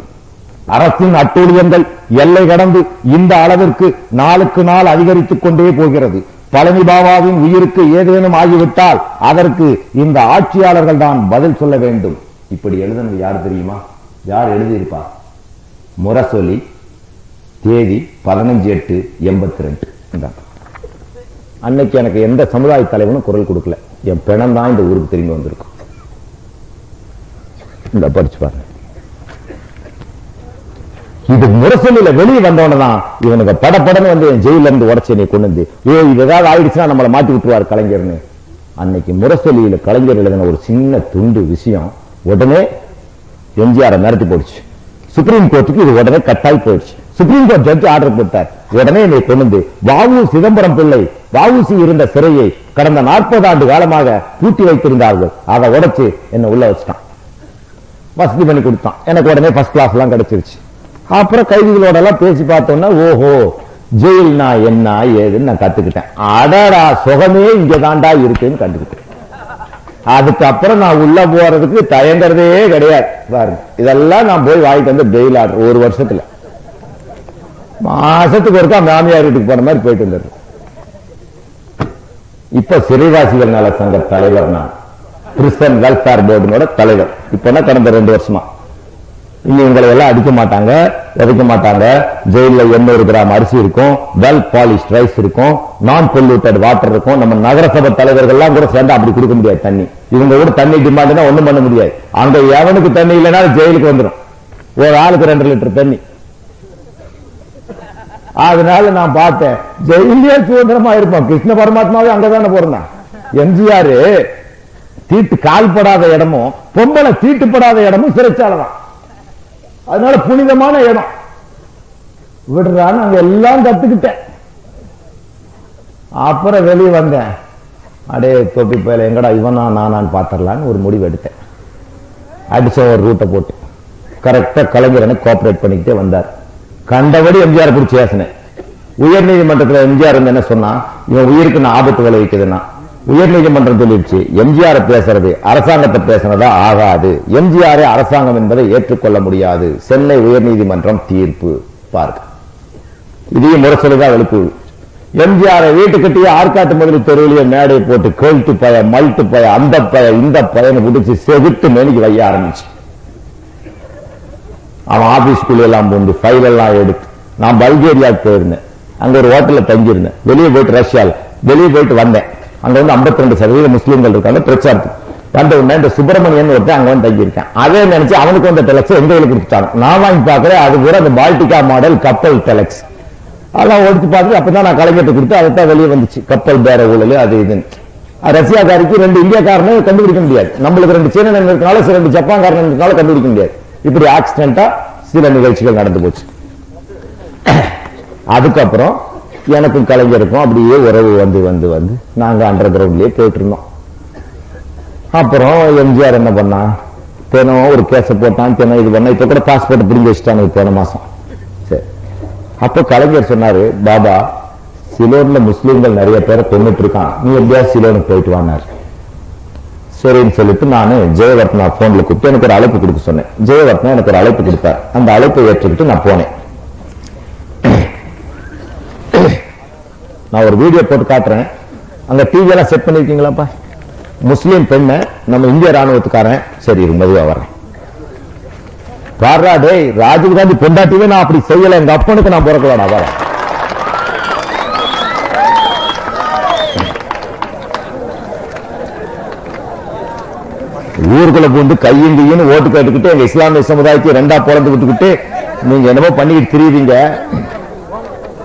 அரசின் அட்டூழியங்கள் எல்லை கடந்து இந்த அளவிற்கு நாளுக்கு நாள் அதிகரித்துக் கொண்டே போகிறது. பழனி பாபாவின் உயிருக்கு ஏதேனும் ஆகிவிட்டால் அதற்கு இந்த ஆட்சியாளர்கள் தான் பதில் சொல்ல வேண்டும். இப்படி எழுதுனது யார் தெரியுமா? யார் எழுதியிருப்பா? முரசொலி, தேதி 15/8/82. அன்னைக்கு எனக்கு எந்த சமுதாய தலைவனும் குரல் கொடுக்கல. என் பிணம் தான் இந்த ஊருக்கு திரும்பி வந்திருக்கும். இந்த படிச்சு பாருங்க. இது முரசொலியில வெளியே வந்தவனதான் இவனுக்கு படப்படன்னு வந்து ஜெயில இருந்து உடச்சு நீ கொண்டு வந்து, இது ஏதாவது ஆயிடுச்சுன்னா நம்மளை மாட்டி விட்டுருவார் கலைஞர்னு. அன்னைக்கு முரசொலியில கலைஞர் எழுதின ஒரு சின்ன துண்டு விஷயம் உடனே எம்ஜிஆர் மிரட்டி போடுச்சு. சுப்ரீம் கோர்ட்டுக்கு இது உடனே கட்டாய் போயிடுச்சு. சுப்ரீம் கோர்ட் ஜட்ஜ் ஆர்டர் போட்டார். உடனே என்னை கொண்டு வந்து வாவு சிதம்பரம் பிள்ளை வாவுசி இருந்த சிறையை கடந்த 40 ஆண்டு காலமாக பூட்டி வைத்திருந்தார்கள். அதை உடைச்சு என்ன உள்ள வச்சுட்டான், வசதி பண்ணி கொடுத்தான். எனக்கு உடனே ஃபர்ஸ்ட் கிளாஸ் எல்லாம் கிடைச்சிருச்சு. அப்புறம் கைதிகளோட எல்லாம் பேசி பார்த்தோம்னா, ஓஹோ ஜெயில்னா என்ன ஏதுன்னு நான் கத்துக்கிட்டேன். அடடா சுகமே இங்கதாண்டா இருக்குன்னு கண்டுக்கிட்டேன். அதுக்கப்புறம் நான் உள்ள போறதுக்கு தயங்குறதே கிடையாது. பாருங்க, இதெல்லாம் நான் போய் வாங்கிட்டு வந்து பெயில் ஆர்டர் ஒரு வருஷத்துல மாசத்துக்கு ஒருக்கா மாமியார் வீட்டுக்கு போன மாதிரி போயிட்டு வந்தது. இப்ப சிறைவாசிகள் நல சங்க தலைவர், நான் பிரிசன் வெல்ஃபேர் போர்டுனோட தலைவர். இப்ப கடந்த 2 வருஷமா இனி உங்களை எல்லாம் அடிக்க மாட்டாங்க, எதைக்க மாட்டாங்க. ஜெயில 800 கிராம் அரிசி இருக்கும், வெல் பாலிஷ்ட் ரைஸ் இருக்கும், நான் பொல்யூட்டட் வாட்டர் இருக்கும். நம்ம நகரசபை தலைவர்கள் எல்லாம் கூட சேர்ந்து அப்படி கொடுக்க முடியாது தண்ணி. இவங்க கூட தண்ணி டிமாண்ட்னா ஒண்ணும் பண்ண முடியாது. அங்க எவனுக்கு தண்ணி இல்லைன்னா ஜெயிலுக்கு வந்துடும். ஒரு ஆளுக்கு 2 லிட்டர் தண்ணி. அதனால நான் பார்த்தேன், ஜெயிலே சுதந்திரமா இருப்போம். கிருஷ்ண பரமாத்மாவே அங்கதானே போறான். எம்ஜிஆர் தீட்டு கால்படாத இடமும் பொம்பளை தீட்டுப்படாத இடமும் சிறைச்சாலதான். அதனால புனிதமான இடம் விடுறான்னு அங்க எல்லாம் கத்துக்கிட்டேன். அப்புறம் வெளியே வந்தேன். அடே தொப்பி பயில எங்கடா இவனா நானான்னு பாத்திரலான்னு ஒரு முடிவு எடுத்தேன். அடிச்ச ஒரு ரூட்டை போட்டு கரெக்டா கலைஞரனை கோஆபரேட் பண்ணிக்கிட்டே வந்தார். கண்டபடி எம்ஜிஆர் பிடிச்சி பேசினேன். உயர் நீதிமன்றத்தில் எம்ஜிஆர் என்ன சொன்னா, இவன் உயிருக்கு நான் ஆபத்து விளைவிக்குதுன்னா உயர் நீதிமன்றம் சொல்லிடுச்சு, எம்ஜிஆர் பேசுறது அரசாங்கத்தை பேசுறதா ஆகாது, எம்ஜிஆர் அரசாங்கம் என்பதை ஏற்றுக்கொள்ள முடியாது. சென்னை உயர் நீதிமன்றம் தீர்ப்பு பாருங்க. இதையும் முரசொலிதான் வெளிப்பு. எம்ஜிஆர் வீட்டு கட்டிய ஆற்காட்டு முதலி தெருவிலேயே மேடை போட்டு கேள்ட்டு பய மல்ட்டு பய அந்த பய இந்த பயனை பிடிச்சி செகுட்டு மேனிக்கு வைய ஆரம்பிச்சு. அவன் ஆபீஸ்குள்ள எல்லாம் போந்து ஃபைல் எல்லாம் எடுத்து, நான் பல்கேரியாவுக்கு போயிருந்தேன். அங்க ஒரு ஹோட்டல்ல தங்கியிருந்தேன். வெளியே போயிட்டு ரஷ்யாவில் வெளியே போயிட்டு வந்தேன். அங்க வந்து 52% முஸ்லீம்கள் இருக்காங்க பிரச்சாரத்துக்கு. வந்த உடனே இந்த சுப்பிரமணியன் ஒருத்தன் அங்க வந்து தங்கியிருக்கேன். அதே நினைச்சு அவனுக்கு வந்த டெலக்ஸ் எங்க கையில் கொடுத்துட்டாங்க. நான் வாங்கி பாக்குறேன், அது கூட அந்த பால்டிகா மாடல் கப்பல் டெலக்ஸ். அதெல்லாம் ஒடுத்து பார்த்து அப்பதான் நான் கலைஞர்கிட்ட கொடுத்து அதைத்தான் வெளியே வந்துச்சு. கப்பல் பேர ஊழல் அது இதுன்னு. ரஷ்யாக்காரிக்கு 2 இந்தியாக்காரனும் கண்டுபிடிக்க முடியாது. நம்மளுக்கு 2 சீனன் இருக்கனால 2 ஜப்பான்காரன் இருக்கனால கண்டுபிடிக்க முடியாது. இப்படி ஆக்சிடென்டா சில நிகழ்ச்சிகள் நடந்து போச்சு. அதுக்கப்புறம் எனக்கும் கலைஞருக்கும் அப்படியே உறவு வந்து வந்து வந்து நாங்க அண்டர் கிரவுண்ட்லயே போயிட்டு இருந்தோம். அப்புறம் எம்ஜிஆர் என்ன பண்ணா, தினம் ஒரு கேஸ போட்டான், தினம் இது பண்ண. இப்ப கூட பாஸ்போர்ட் பிடிங்கி வச்சுட்டாங்க போன மாசம். சரி, அப்ப கலைஞர் சொன்னாரு, பாபா சிலோன்ல முஸ்லீம்கள் நிறைய பேரை கொண்டுட்டு இருக்கான், நீ எப்படியாவது சிலோனுக்கு போயிட்டு வானாரு. சரின்னு சொல்லிட்டு நானு ஜெயவர்த்தனா போன்ல கூப்பிட்டு எனக்கு ஒரு அழைப்பு கொடுக்க சொன்னேன். ஜெயவர்த்தனா எனக்கு ஒரு அழைப்பு கொடுத்தார். அந்த அழைப்பை ஏற்றுக்கிட்டு நான் போனேன். நான் ஒரு வீடியோ போட்டு காட்டுறேன். அங்க டிவி எல்லாம் செட் பண்ணிருக்கீங்களாப்பா? முஸ்லீம் பெண்ணை நம்ம இந்திய ராணுவத்துக்காரன். சரி, மெதுவா வர்றேன். பாரா டேய், ராஜீவ் காந்தி பொண்டாட்டிவே நான் அப்படி செய்யல, எங்க அப்பனுக்கு நான் பிறக்கல. நான் வரேன். ஊருக்குள்ள பூந்து கையின்னு ஓட்டு கேட்டுக்கிட்டு எங்க இஸ்லாமிய சமுதாயத்தை 2ஆ பிளந்து விட்டுக்கிட்டு நீங்க என்னமோ பண்ணிக்கிட்டு திரிவீங்க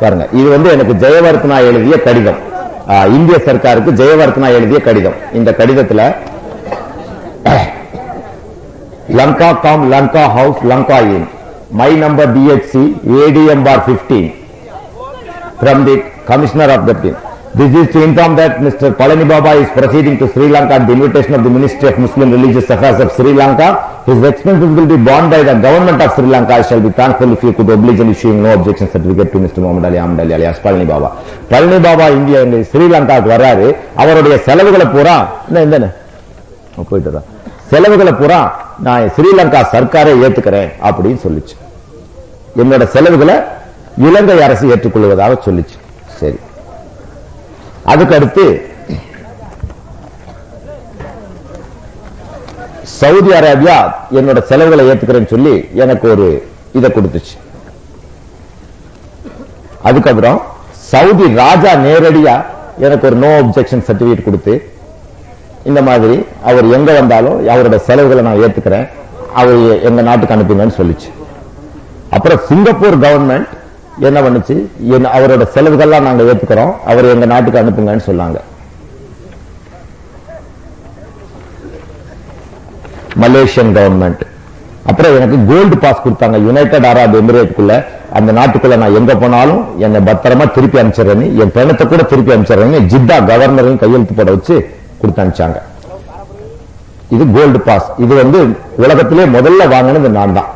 பாருங்க. இது வந்து எனக்கு ஜெயவர்த்தனா எழுதிய கடிதம். இந்திய சர்க்காருக்கு ஜெயவர்த்தனா எழுதிய கடிதம். இந்த கடிதத்துல லங்கா காம் Lanka house Lanka in my number DHC ADM bar 15 from the commissioner of the team. This is to inform that Mr. Palani Baba is proceeding to Sri Lanka at the invitation of the Ministry of Muslim Religious Affairs of Sri Lanka. His expenses will be borne by the government of Sri Lanka. I shall be thankful if you could oblige in issuing no objection certificate to Mr. Muhammad Ali Ahmed Ali alias Palani Baba. Palani Baba India ஸ்ரீ லங்காவுக்கு வர்றாரு. அவருடைய செலவுகளை பூரா போயிட்டு செலவுகளை பூரா நான் ஸ்ரீலங்கா சர்க்காரை ஏத்துக்கிறேன் அப்படின்னு சொல்லிச்சு. என்னோட செலவுகளை இலங்கை அரசு ஏற்றுக்கொள்வதாக சொல்லிச்சு. சரி, அதுக்கு அடுத்து சவுதி அரேபியா என்னோட செலவுகளை ஏத்துக்கிறேன்னு சொல்லி எனக்கு ஒரு இதை கொடுத்துச்சு. அதுக்கப்புறம் சவுதி ராஜா நேரடியா எனக்கு ஒரு நோ அப்ஜெக்ஷன் சர்டிபிகேட் கொடுத்து, இந்த மாதிரி அவர் எங்க வந்தாலும் அவரோட செலவுகளை நான் ஏத்துக்கிறேன், அவர் எங்க நாட்டுக்கு அனுப்புங்கன்னு சொல்லிச்சு. அப்புறம் சிங்கப்பூர் கவர்மெண்ட் என்ன பண்ணுச்சு, அவரோட செலவுகள்லாம் நாங்க ஏத்துக்கிறோம், அவர் எங்க நாட்டுக்கு அனுப்புங்கன்னு சொன்னாங்க. மலேசியன் கவர்மெண்ட் அப்புறம் எனக்கு கோல்டு பாஸ் கொடுத்தாங்க. யுனைடெட் அரபு எமிரேட்டுக்குள்ள, அந்த நாட்டுக்குள்ள நான் எங்க போனாலும் என்னை பத்திரமா திருப்பி அனுப்பிச்சிடுறேன்னு, என் பணத்தை கூட திருப்பி அனுப்பிச்சிடுறேன்னு ஜித்தா கவர்னரையும் கையெழுத்து போட வச்சு கொடுத்து அனுப்பிச்சாங்க. இது கோல்டு பாஸ். இது வந்து உலகத்திலே முதல்ல வாங்கினது நான் தான்.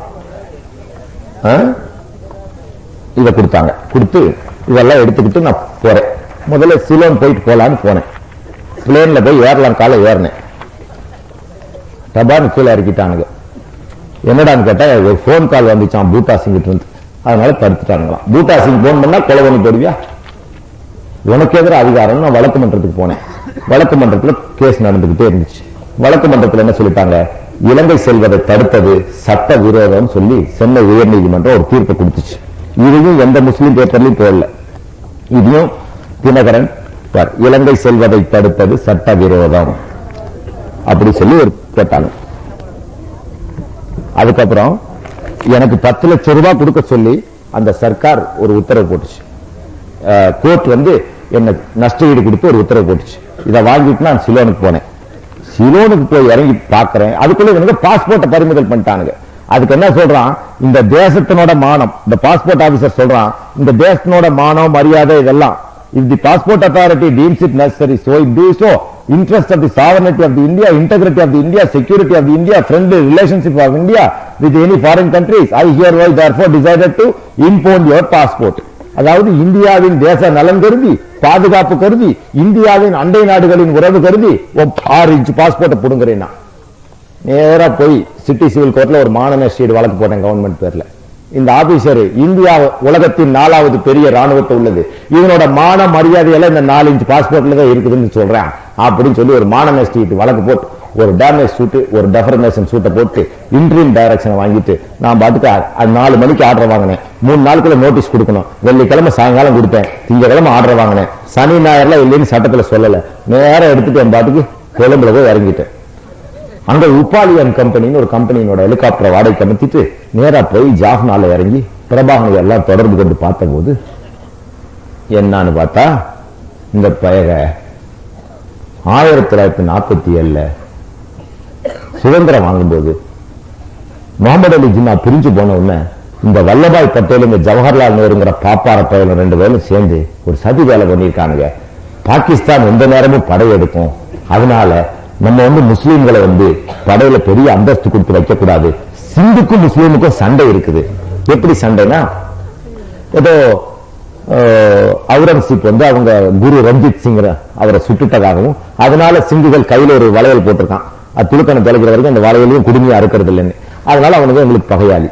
இதை கொடுத்தாங்க. கொடுத்து இதெல்லாம் எடுத்துக்கிட்டு நான் போறேன். முதல்ல சிலோன் போயிட்டு போலான்னு போனேன். பிளேன்ல போய் ஏறலாம், காலை ஏறினேன். டபான்னு கீழே இறக்கிட்டானுங்க. என்னடான்னு கேட்டா ஒரு போன் கால் வந்துச்சான் பூட்டா சிங் இருந்து, அதனால தடுத்துட்டானுங்களாம். பூட்டா சிங் போன் பண்ணா கொலை பண்ணி போடுவியா, உனக்கு எதிர அதிகாரம். நான் வழக்கு மன்றத்துக்கு போனேன். வழக்கு மன்றத்துல கேஸ் நடந்துகிட்டே இருந்துச்சு. வழக்கு மன்றத்தில் என்ன சொல்லிட்டாங்க, இலங்கை செல்வதை தடுத்தது சட்ட விரோதம் சொல்லி சென்னை உயர்நீதிமன்றம் ஒரு தீர்ப்பு கொடுத்துச்சு. இதையும் எந்த முஸ்லீம் பேப்பர்லயும் போடல. இதையும் தினகரன் இலங்கை செல்வதை தடுத்தது சட்ட விரோதம் அப்படி சொல்லி ஒரு கேட்டாங்க. அதுக்கப்புறம் எனக்கு 10 லட்சம் ரூபாய் கொடுக்க சொல்லி அந்த சர்க்கார் ஒரு உத்தரவு போட்டுச்சு. கோர்ட் என்ன நஷ்டஈடு கொடுத்து ஒரு உத்தரவு போட்டுச்சு. இதை வாங்கிட்டு நான் சிலோனுக்கு போனேன். சிலோனுக்கு போய் இறங்கி பாக்குறேன், அதுக்குள்ள பாஸ்போர்ட்டை பறிமுதல் பண்ணிட்டானுங்க. அதுக்கு என்ன சொல்றான், இந்த தேசத்தினோட மானம், இந்த பாஸ்போர்ட் ஆபீசர் சொல்றான், இந்த தேசத்தினோட மானம் மரியாதை இதெல்லாம், if the passport authority deems it necessary, so it do so, interest of the sovereignty of the India, integrity of the India, security of the India, friendly relationship of India with any foreign countries, I hereby therefore decided to impound your passport. அதாவது இந்தியாவின் தேச நலன் கருதி, பாதுகாப்பு கருதி, இந்தியாவின் அண்டை நாடுகளின் உறவு கருதி 6 இன்ச் பாஸ்போர்ட்டை புடுங்குறேன். நேரா போய் சிட்டி சிவில் கோர்ட்ல ஒரு மான நஷ்டஈடு வழக்கு போட்டேன் கவர்மெண்ட் பேர்ல. இந்த ஆபீசர் இந்தியா உலகத்தின் 4வது பெரிய ராணுவத்தை உள்ளது, இதனோட மான மரியாதையெல்லாம் இந்த 4 இன்ச் பாஸ்போர்ட்ல தான் இருக்குதுன்னு சொல்றேன் அப்படின்னு சொல்லி ஒரு மான நஷ்டஈடு வழக்கு போட்டு ஒரு டேமேஜ் சூட்டு ஒரு டெஃபர்மேஷன் சூட்டை போட்டு இன்ட்ரீம் டைரக்ஷனை வாங்கிட்டு நான் பாட்டுக்கு 4 மணிக்கு ஆர்டர் வாங்கினேன். 3 நாளுக்குள்ள நோட்டீஸ் கொடுக்கணும். வெள்ளிக்கிழமை சாயங்காலம் கொடுத்தேன், திங்கக்கிழமை ஆர்டர் வாங்கினேன். சனி ஞாயிறுல இல்லைன்னு சட்டத்துல சொல்லல. நேரம் எடுத்துட்டு என் பாட்டுக்கு கொழும்புல போய் இறங்கிட்டேன். அங்க உப்பாலியன் கம்பெனின்னு ஒரு கம்பெனியோட ஹெலிகாப்டரை வாடகை அமைச்சிட்டு நேரா போய் ஜாஃப்னால இறங்கி பிரபாகனை எல்லாம் தொடர்பு கொண்டு பார்த்த போது என்னன்னு பார்த்தா, இந்த பயக 1947 சுதந்திரம் வாங்கும்போது முகமது அலி ஜின்னா பிரிஞ்சு போன உடனே இந்த வல்லபாய் பட்டேல் இந்த ஜவஹர்லால் நேருங்கிற பாப்பார பயல 2 பேரும் சேர்ந்து ஒரு சதி வேலை பண்ணிருக்கானுங்க. பாகிஸ்தான் எந்த நேரமும் படையெடுக்கும், அதனால நம்ம முஸ்லீம்களை படையில பெரிய அந்தஸ்து கொடுத்து வைக்க கூடாது. சிந்துக்கும் முஸ்லீமுக்கும் சண்டை இருக்குது. எப்படி சண்டைனா, ஏதோ அவுரங்கசீப் அவங்க குரு ரஞ்சித் சிங் அவரை சுட்டுட்டதாகவும், அதனால சிங்குகள் கையில ஒரு வளையல் போட்டிருக்கான், அது துளுக்கணம் தொலைக்கிற வரைக்கும் அந்த வளையலையும் குடுமையா அறுக்கிறது இல்லைன்னு, அதனால அவனுக்கு எங்களுக்கு பகையாளி.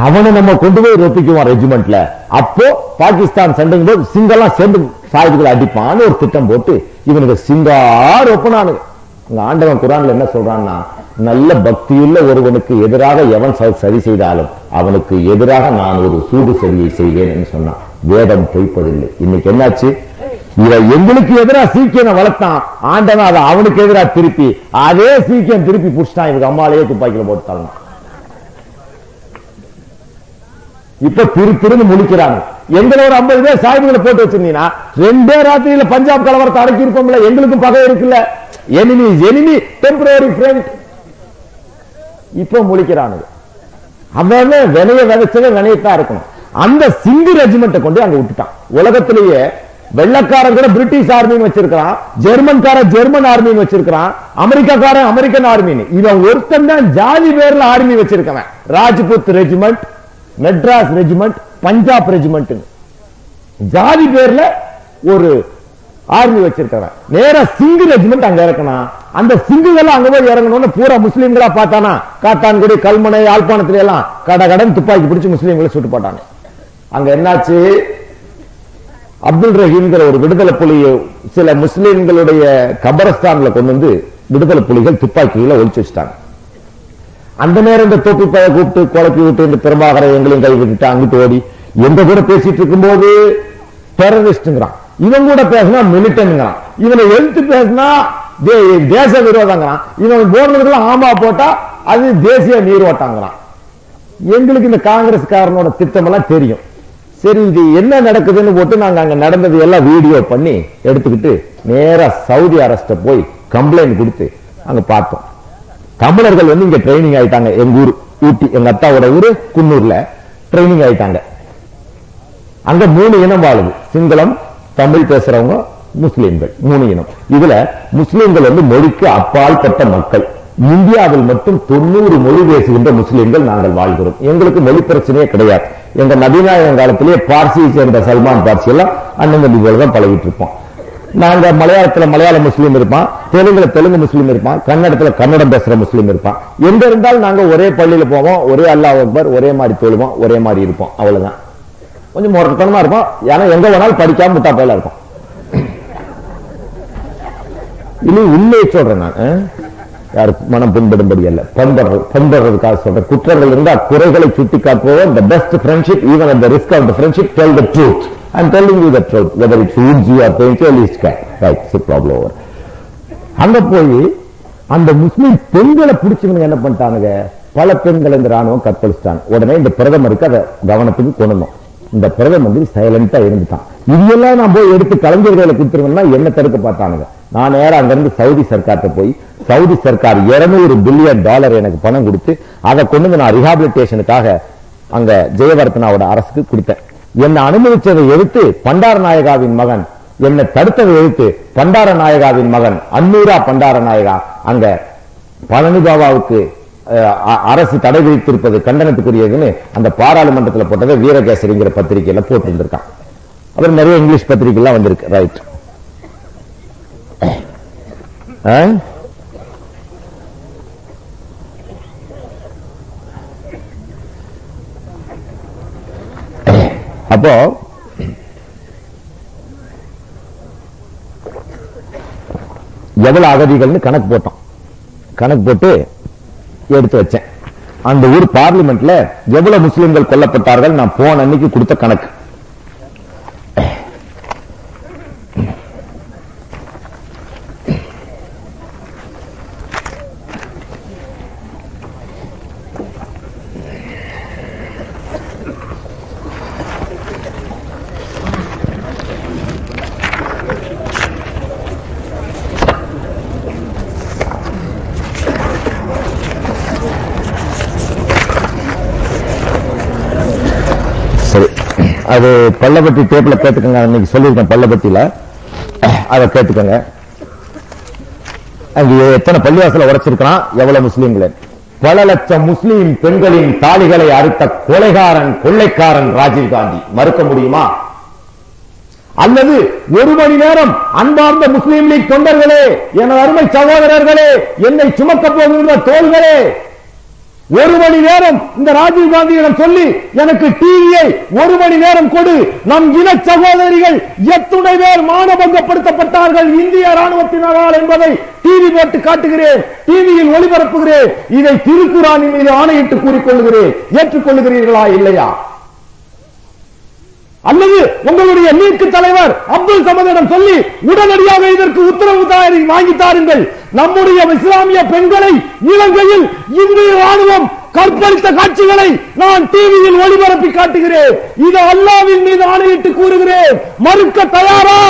அவனை நம்ம கொண்டு போய் ரொப்பிக்குவான் ரெஜிமெண்ட்ல. அப்போ பாகிஸ்தான் சண்டைக்கும் போது சிங்கெல்லாம் சேர்ந்து சாயுதுகளை அடிப்பான்னு ஒரு திட்டம் போட்டு இவனுக்கு சிங்கா ரொப்பினானுங்க. ஆண்டவன் குரான்ல என்ன சொல்றான்னா, நல்ல பக்தியுள்ள ஒருவனுக்கு எதிராக எவன் சரி செய்தாலும் அவனுக்கு எதிராக நான் ஒரு சூடு சரியை செய்வேன் என்று சொன்னான். வேதம் பொய்ப்பதில்லை. இன்னைக்கு என்னாச்சு, இவன் எங்களுக்கு எதிராக சீக்கியம் வளர்த்தான், ஆண்டவன் அதை அவனுக்கு எதிராக திருப்பி அதே சீக்கியம் திருப்பி புடிச்சிட்டான். இவங்க அம்மாலேயே துப்பாக்கியில போட்டு தரலாம். இப்ப திரு முழிக்கிறாங்க. எங்களை ஒரு 50 பேர் சாய்வுகளை போட்டு வச்சிருந்தீங்கன்னா 2 ராத்திரியில பஞ்சாப் கலவரத்தை அடக்கி இருப்போம்ல. எங்களுக்கும் பகை இருக்குல்ல. enemy temporary friend. இப்ப முழிக்கிறானுங்க. அவன் வினைய விதைச்சதை வினையத்தான் இருக்கணும். அந்த சிங்கு ரெஜிமெண்ட்டை கொண்டு அங்க விட்டுட்டான். உலகத்திலேயே வெள்ளக்காரன் கூட பிரிட்டிஷ் ஆர்மின்னு வச்சிருக்கான், ஜெர்மன்காரன் ஜெர்மன் ஆர்மின்னு வச்சிருக்கான், அமெரிக்காக்காரன் அமெரிக்கன் ஆர்மின்னு. இவன் ஒருத்தன் தான் ஜாதி பேர்ல ஆர்மி வச்சிருக்கவன். Rajput regiment, Madras regiment, Punjab regiment, ஜாதி பேர்ல ஒரு ஆர்மி வச்சிருக்கவன். நேரா சிங்கு ரெஜிமெண்ட் அங்க இறக்கணும். அந்த சிங்குகள் அங்க போய் இறங்கணும்னு பூரா முஸ்லீம்களா பார்த்தானா, காத்தான்குடி, கல்முனை, யாழ்ப்பாணத்துல எல்லாம் கடன் துப்பாக்கி பிடிச்சு முஸ்லீம்களை சுட்டு போட்டாங்க. அங்க என்னாச்சு, அப்துல் ரஹீம்ங்கிற ஒரு விடுதலை புலி சில முஸ்லீம்களுடைய கபரஸ்தான்ல கொண்டு விடுதலை புலிகள் துப்பாக்கிகளை ஒழிச்சு வச்சுட்டாங்க. அந்த நேரம் இந்த தொப்பி பைய கூப்பிட்டு குழப்பி விட்டு இந்த பிரபாகரை எங்களையும் கை விட்டுட்டு அங்கிட்டு ஓடி எந்த கூட பேசிட்டு இருக்கும்போது டெரரிஸ்ட்ங்கிறான், இவன் கூட பேசினா மிலிட்டன்ட்ங்கிறான், இவனை எழுத்து பேசினா தேச விரோதங்கிறான், இவன் போடுறதுக்குள்ள ஆமா போட்டா அது தேசிய நீரோட்டாங்கிறான். எங்களுக்கு இந்த காங்கிரஸ்காரனோட திட்டம் எல்லாம் தெரியும். சரி, இது என்ன நடக்குதுன்னு போட்டு நாங்க அங்க நடந்தது எல்லாம் வீடியோ பண்ணி எடுத்துக்கிட்டு நேரா சவுதி அரசு போய் கம்ப்ளைண்ட் கொடுத்து அங்க பார்த்தோம். தமிழர்கள் இங்க ட்ரைனிங் ஆயிட்டாங்க. எங்க ஊர் ஊட்டி, எங்க அத்தாவோட ஊரு குன்னூர்ல ட்ரைனிங் ஆயிட்டாங்க. அங்க 3 இனம் வாழுது. சிங்களம், தமிழ் பேசுறவங்க, முஸ்லீம்கள், 3 இனம். இதுல முஸ்லீம்கள் மொழிக்கு அப்பால் பட்ட மக்கள். இந்தியாவில் மட்டும் 90 மொழி பேசுகின்ற முஸ்லீம்கள் நாங்கள் வாழ்கிறோம். எங்களுக்கு மொழி பிரச்சனையே கிடையாது. எங்க நபிநாயகம் காலத்திலேயே பார்சியை சேர்ந்த சல்மான் பார்சி எல்லாம் அண்ணன் தம்பிகள் தான் பழகிட்டு இருப்போம். நாங்க மலையாளத்துல மலையாள முஸ்லீம் இருப்பான், தெலுங்குல தெலுங்கு முஸ்லீம் இருப்பான், கன்னடத்துல கன்னடம் பேசுற முஸ்லீம் இருப்பான். எங்க இருந்தாலும் நாங்க ஒரே பள்ளியில போவோம், ஒரே அல்லாஹ் அக்பர், ஒரே மாதிரி தொழுவோம், ஒரே மாதிரி இருப்போம். அவ்வளவுதான். கொஞ்சம் முரட்டத்தனமா இருப்போம். ஏன்னா எங்க வேணாலும் படிக்காம முட்டா பயில இருப்போம். இனி உண்மையை சொல்றேன் நான், யாரு மனம் புண்படும்படி அல்ல, பண்படுறதுக்காக சொல்றேன். குற்றங்கள் இருந்தால் குறைகளை சுட்டி காட்டுவோம். the best friendship, even at the risk of the friendship, tell the truth. I'm telling you the truth, whether it wounds you or pains you, at least care. Right, it's a problem over. அங்க போய் அந்த முஸ்லிம் பெண்களை பிடிச்சவங்க என்ன பண்ணிட்டானுங்க, பல பெண்கள் இந்த ராணுவம் கற்பழிச்சிட்டாங்க. உடனே இந்த பிரதமருக்கு அதை கவனத்துக்கு கொண்டு இந்த பிரதம மந்திரி சைலண்டா இருந்துட்டான். இதெல்லாம் நான் போய் எடுத்து கலைஞர்களை கொடுத்துருவேன்னா என்ன தடுக்க பார்த்தானுங்க. நான் நேரம் அங்கிருந்து சவுதி சர்க்கார்ட்ட போய், சவுதி சர்க்கார் $200 பில்லியன் எனக்கு பணம் கொடுத்து அதை கொண்டு நான் ரிஹாபிலிட்டேஷனுக்காக அங்க ஜெயவர்தனாவோட அரசுக்கு கொடுத்தேன். என்னை அனுமதிச்சதை எதிர்த்து பண்டார நாயகாவின் மகன், என்னை தடுத்ததை எதிர்த்து பண்டார நாயகாவின் மகன் அன்னூரா பண்டார நாயகா அங்க பழனி பாபாவுக்கு அரசு தடை விதித்திருப்பது கண்டனத்துக்குரியதுன்னு அந்த பாராளுமன்றத்தில் போட்டதை வீரகேசரிங்கிற பத்திரிகையில போட்டிருந்திருக்கான். அப்புறம் நிறைய இங்கிலீஷ் பத்திரிகை எல்லாம் வந்திருக்கு. ரைட். அப்போ எவ்வளவு அகதிகள்னு கணக்கு போட்டோம். கணக்கு போட்டு எடுத்து வச்சேன். அந்த ஊர் பார்லிமெண்ட்ல எவ்வளவு முஸ்லிம்கள் கொல்லப்பட்டார்கள் நான் போன அன்னைக்கு கொடுத்த கணக்கு. அது பள்ளப்பட்டி டேப்ல கேட்டுக்கங்க. இன்னைக்கு சொல்லியிருக்கேன் பள்ளப்பட்டியில, அதை கேட்டுக்கங்க. அங்க எத்தனை பள்ளிவாசல உடைச்சிருக்கான், எவ்வளவு முஸ்லீம்கள். பல லட்சம் முஸ்லீம் பெண்களின் தாலிகளை அறுத்த கொலைகாரன் கொள்ளைக்காரன் ராஜீவ்காந்தி. மறுக்க முடியுமா? அல்லது ஒரு மணி நேரம் அன்பார்ந்த முஸ்லீம் லீக் தொண்டர்களே, என் அருமை சகோதரர்களே, என்னை சுமக்க போகின்ற தோள்களே, ஒரு மணி நேரம் இந்த ராஜீவ் காந்தியிடம் சொல்லி எனக்கு டிவியை ஒரு மணி நேரம் கொடு. நம் இன சகோதரிகள் எத்துணை பேர் மானபங்கப்படுத்தப்பட்டார்கள் இந்திய ராணுவத்தினரால் என்பதை டிவி போட்டு காட்டுகிறேன், டிவியில் ஒளிபரப்புகிறேன். இதை திருக்குரானின் மீது ஆணையிட்டு கூறிக்கொள்கிறேன். ஏற்றுக்கொள்கிறீர்களா இல்லையா? அல்லது உங்களுடைய நீக்கு தலைவர் அப்துல் சமதிடம் சொல்லி உடனடியாக இதற்கு உத்தரவு வாங்கி தாருங்கள். நம்முடைய இஸ்லாமிய பெண்களை இலங்கையில் இந்திய ராணுவம் கற்பழித்த காட்சிகளை நான் டிவியில் ஒளிபரப்பி காட்டுகிறேன். இது அல்லாஹ்வின் மீது ஆணையிட்டு கூறுகிறேன். மறுக்க தயாரா?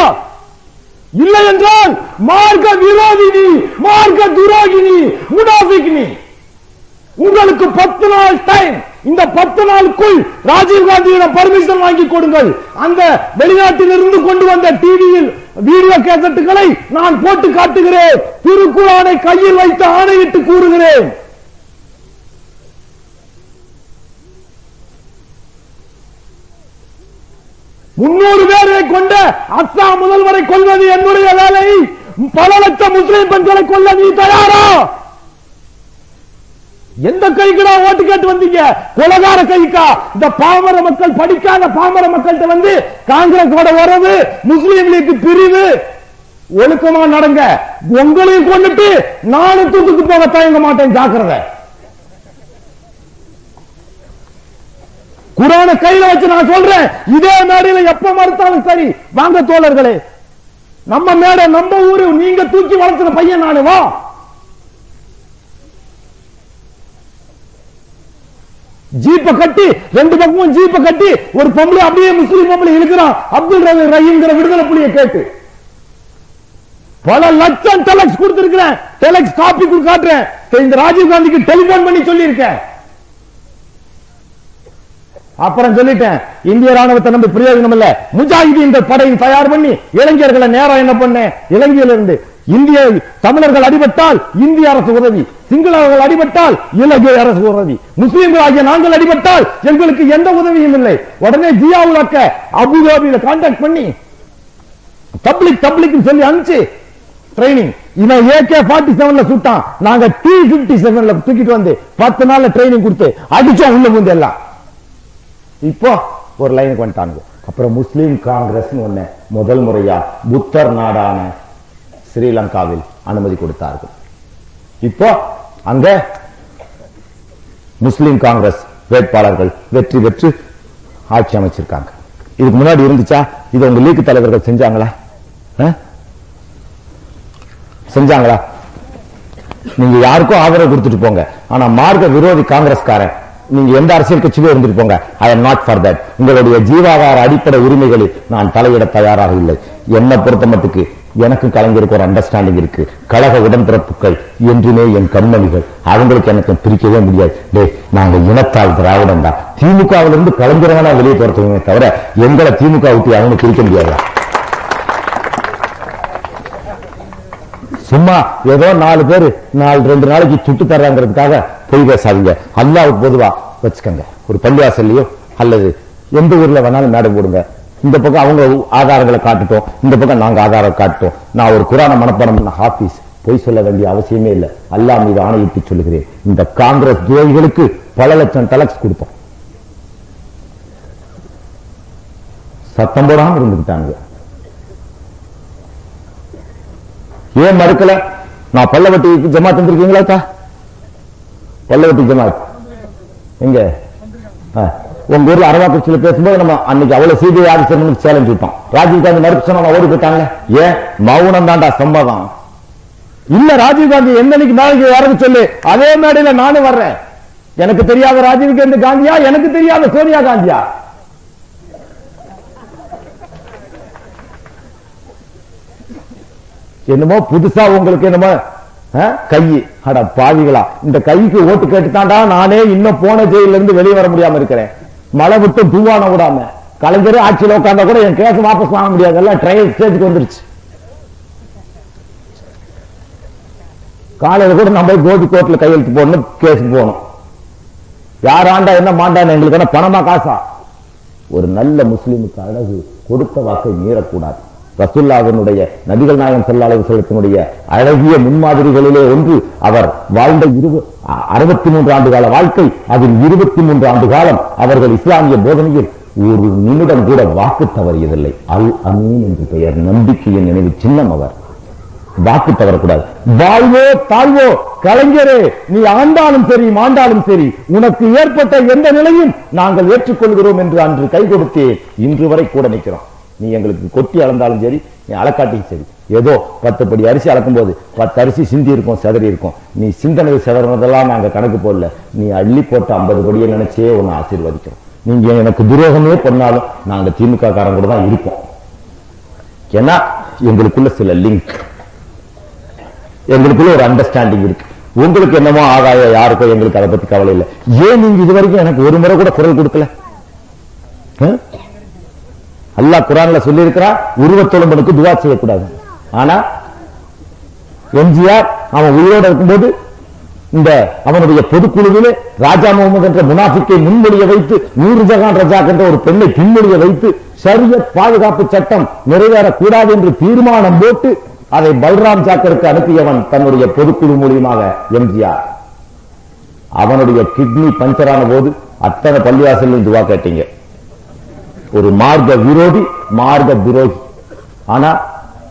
இல்லை என்றால் மார்க்க விரோதினி, மார்க்க துரோகினி, முனாஃபிக்னி. உங்களுக்கு 10 நாள் டைம். இந்த 10 நாளுக்குள் ராஜீவ்காந்தியிடம் பர்மிஷன் வாங்கி கொடுங்கள். அந்த வெளிநாட்டில் இருந்து கொண்டு வந்த டிவியில் வீடியோ கேசட்டுகளை நான் போட்டு காட்டுகிறேன். திருக்குரானை கையில் வைத்து ஆணையிட்டு கூறுகிறேன். முன்னூறு பேரை கொண்ட அஸ்ஸாம் முதல்வரை கொல்வது என்னுடைய வேலை. பல லட்சம் முஸ்லிம் பெண்களை கொல்ல நீ தயாரா? எந்த கைக்குடா ஓட்டு கேட்டு வந்தீங்க? கொலகார கைக்கா? இந்த பாமர மக்கள், படிக்காத பாமர மக்கள்கிட்ட வந்து காங்கிரஸ் வரவு, முஸ்லீம் லீக் பிரிவு, ஒழுக்கமா நடங்க. உங்களையும் கொண்டுட்டு நானும் தூத்துக்கு போக தயங்க மாட்டேன். ஜாக்கிரதை. குரானை கையில வச்சு நான் சொல்றேன். இதே மேடையில எப்ப மறுத்தாலும் சரி, வாங்க தோழர்களே, நம்ம மேடை, நம்ம ஊரு, நீங்க தூக்கி வளர்த்துற பையன் நானு. வா. ஜீப்ப கட்டி, ரெண்டு பக்கமும் ஜீப்ப கட்டி ஒரு பொம்பளை அப்படியே முஸ்லீம் பொம்பளை இழுக்கிறான். அப்துல் ரஹீம்ங்கிற விடுதலை புலியை கேட்டு பல லட்சம் டெலக்ஸ் கொடுத்திருக்கிறேன். டெலக்ஸ் காப்பி காட்டுறேன். இந்த ராஜீவ் காந்திக்கு டெலிபோன் பண்ணி சொல்லி இருக்கேன். அப்புறம் சொல்லிட்டேன், இந்திய ராணுவத்தை நம்பி பிரயோஜனம் இல்ல. முஜாஹிதீன் படையை தயார் பண்ணி இளைஞர்களை நேரம் என்ன பண்ண, இலங்கையிலிருந்து இந்திய தமிழர்கள் அடிபட்டால் இந்திய அரசு உதவி, சிங்களவர்கள் அடிபட்டால் இலங்கை அரசு உதவி, முஸ்லீம்கள் ஆகிய நாங்கள் அடிபட்டால் எங்களுக்கு எந்த உதவியும் இல்லை. உடனே ஜியாவுல் ஹக்க அபுதாபியில கான்டாக்ட் பண்ணி தப்லிக் சொல்லி அனுப்பிச்சு ட்ரைனிங். இவன் AK-47 சுட்டான், நாங்க T-57 தூக்கிட்டு வந்து 10 நாள்ல ட்ரைனிங் கொடுத்து அடிச்சோம் உள்ள முந்து எல்லாம். இப்போ ஒரு லைனுக்கு வந்துட்டாங்க. அப்புறம் முஸ்லிம் காங்கிரஸ் ஒண்ணு முதல் முறையா புத்தர் நாடான ஸ்ரீலங்காவில் அனுமதி கொடுத்தார்கள். இப்போ அங்க முஸ்லிம் காங்கிரஸ் வேட்பாளர்கள் வெற்றி பெற்று ஆட்சி அமைச்சிருக்காங்க. இதுக்கு முன்னாடி இருந்துச்சா? இது உங்க லீக் தலைவர்கள் செஞ்சாங்களா? செஞ்சாங்களா? நீங்க யாருக்கும் ஆதரவு கொடுத்துட்டு போங்க, ஆனா மார்க்க விரோதி காங்கிரஸ்காரன் நீங்க எந்த அரசியல் கட்சியிலும் இருந்துட்டு போங்க, I am not for that. உங்களுடைய ஜீவாதார அடிப்படை உரிமைகளில் நான் தலையிட தயாராக இல்லை. என்னை பொறுத்த மட்டுக்கு எனக்கும் கலைஞருக்கு ஒரு அண்டர்ஸ்டாண்டிங் இருக்கு. கழக உடன்பிறப்புகள் என்றுமே என் கண்மணிகள், அவங்களுக்கு எனக்கு பிரிக்கவே முடியாது. நாங்க இனத்தால் திராவிடம் தான். திமுகவிலிருந்து கலைஞரவனா வெளியே போறதுமே தவிர எங்களை திமுக விட்டு அவங்க பிரிக்க முடியாது. சும்மா ஏதோ 4 பேர் 2 நாளைக்கு சுட்டு தர்றாங்கிறதுக்காக பொய் பேசாதீங்க. அல்லாவுக்கு பொதுவா வச்சுக்கோங்க. ஒரு பள்ளிவாசல்லையோ அல்லது எந்த ஊர்ல வேணாலும் மேடம் போடுங்க. இந்த பக்கம் அவங்க ஆதாரங்களை காட்டுட்டோம், இந்த பக்கம் நாங்க ஆதாரம் காட்டுட்டோம். நான் ஒரு குரான மனப்பாடம் பண்ண ஹாஃபீஸ், பொய் சொல்ல வேண்டிய அவசியமே இல்லை. அல்லாஹ் மீது ஆணையிட்டு சொல்லுகிறேன், இந்த காங்கிரஸ் துரோகிகளுக்கு பல லட்சம் டலக்ஸ் கொடுத்தோம். சத்தம் போடாம இருந்துட்டாங்க. ஏன் மறுக்கல? நான் பல்லவட்டி ஜமாத் வந்திருக்கீங்களா? பல்லவட்டி ஜமாத் எங்க உங்க ஊர்ல அரவாக்குறிச்சியில பேசும்போது நம்ம அன்னைக்கு அவ்வளவு சிபிஐ ஆஃபீஸர் சேலஞ்ச் விட்டோம். ராஜீவ்காந்தி மறுப்பு சொன்னா ஓடி போயிட்டாங்க. ஏன்? மௌனம் தாண்டா சம்மதம். இல்ல ராஜீவ்காந்தி என்னைக்கு நாளைக்கு வரது சொல்லு, அதே மேடையில நானும் வர்றேன். எனக்கு தெரியாத ராஜீவ்காந்தி காந்தியா, எனக்கு தெரியாத சோனியா காந்தியா? என்னமோ புதுசா உங்களுக்கு என்னமோ கை அட பாவிகளா, இந்த கைக்கு ஓட்டு கேட்டுத்தாண்டா நானே இன்னும் போன ஜெயில இருந்து வெளியே வர முடியாம இருக்கிறேன். மழை விட்டு தூவான விடாம கலைஞரே ஆட்சியில் உட்கார்ந்தா கூட என் கேஸ் வாபஸ் வாங்க முடியாது. எல்லாம் ட்ரையல் ஸ்டேஜுக்கு வந்துருச்சு. காலையில கூட நம்ம கோதி கோர்ட்ல கையெழுத்து போடணும், கேஸுக்கு போகணும். யார் ஆண்டா என்ன மாண்டான்னு எங்களுக்கு என்ன பணமா காசா? ஒரு நல்ல முஸ்லிமுக்கு அழகு கொடுத்த வாக்கை மீறக்கூடாது. ரசூலுல்லாஹ்வினுடைய நபிகள் நாயகம் ஸல்லல்லாஹு அலைஹி வஸல்லத்தினுடைய அழகிய முன்மாதிரிகளிலே ஒன்று அவர் வாழ்ந்த 63 ஆண்டு கால வாழ்க்கை. அதில் 23 ஆண்டு காலம் அவர்கள் இஸ்லாமிய போதனையில் ஒரு நிமிடம் கூட வாக்கு தவறியதில்லை. அல் அமீன் என்று பெயர், நம்பிக்கையின் நினைவு சின்னம். அவர் வாக்கு தவறக்கூடாது. வாழ்வோ தாழ்வோ கலைஞரே, நீ ஆண்டாலும் சரி மாண்டாலும் சரி, உனக்கு ஏற்பட்ட எந்த நிலையும் நாங்கள் ஏற்றுக்கொள்கிறோம் என்று அன்று கை கொடுத்தே இன்று வரை கூட நிற்கிறோம். நீ எங்களுக்கு கொட்டி அளந்தாலும் சரி, நீ அளக்காட்டியும் சரி. ஏதோ 10 படி அரிசி அளக்கும் போது 10 அரிசி சிந்தி இருக்கும், செதறி இருக்கும். நீ சிந்தனை செதறதெல்லாம் நாங்க கணக்கு போடல. நீ அள்ளி போட்ட 50 படியை நினைச்சே உன்னை ஆசீர்வதிக்கிறோம். நீங்க எனக்கு துரோகமே பண்ணாலும் நாங்க திமுக காரங்க கூட தான் இருப்போம். ஏன்னா எங்களுக்குள்ள சில லிங்க், எங்களுக்குள்ள ஒரு அண்டர்ஸ்டாண்டிங் இருக்கு. உங்களுக்கு என்னமோ ஆகாய யாருக்கோ, எங்களுக்கு அதை பத்தி கவலை இல்லை. ஏன் நீங்க இதுவரைக்கும் எனக்கு ஒரு முறை கூட குரல் கொடுக்கல? அல்லாஹ் குர்ஆன்ல சொல்லி இருக்கிறார், உருவத்தொழும்பனுக்கு துஆ செய்யக்கூடாது. ஆனா எம்ஜிஆர் அவன் உயிரோடு இருக்கும்போது இந்த அவனுடைய பொதுக்குழுவிலே ராஜா முகமது என்ற முனாஃபிக்கை முன்மொழிய வைத்து, நூர்ஜஹான் ரஜாக் என்ற ஒரு பெண்ணை பின்மொழிய வைத்து, ஷரியத் பாதுகாப்பு சட்டம் நிறைவேறக்கூடாது என்று தீர்மானம் போட்டு அதை பல்ராம் ஜாக்கருக்கு அனுப்பியவன் தன்னுடைய பொதுக்குழு மூலியமாக எம்ஜிஆர். அவனுடைய கிட்னி பஞ்சரான போது அத்தனை பள்ளிவாசல் துவா கேட்டீங்க. ஒரு மார்க்க விரோதி, மார்க்க துரோகி. ஆனா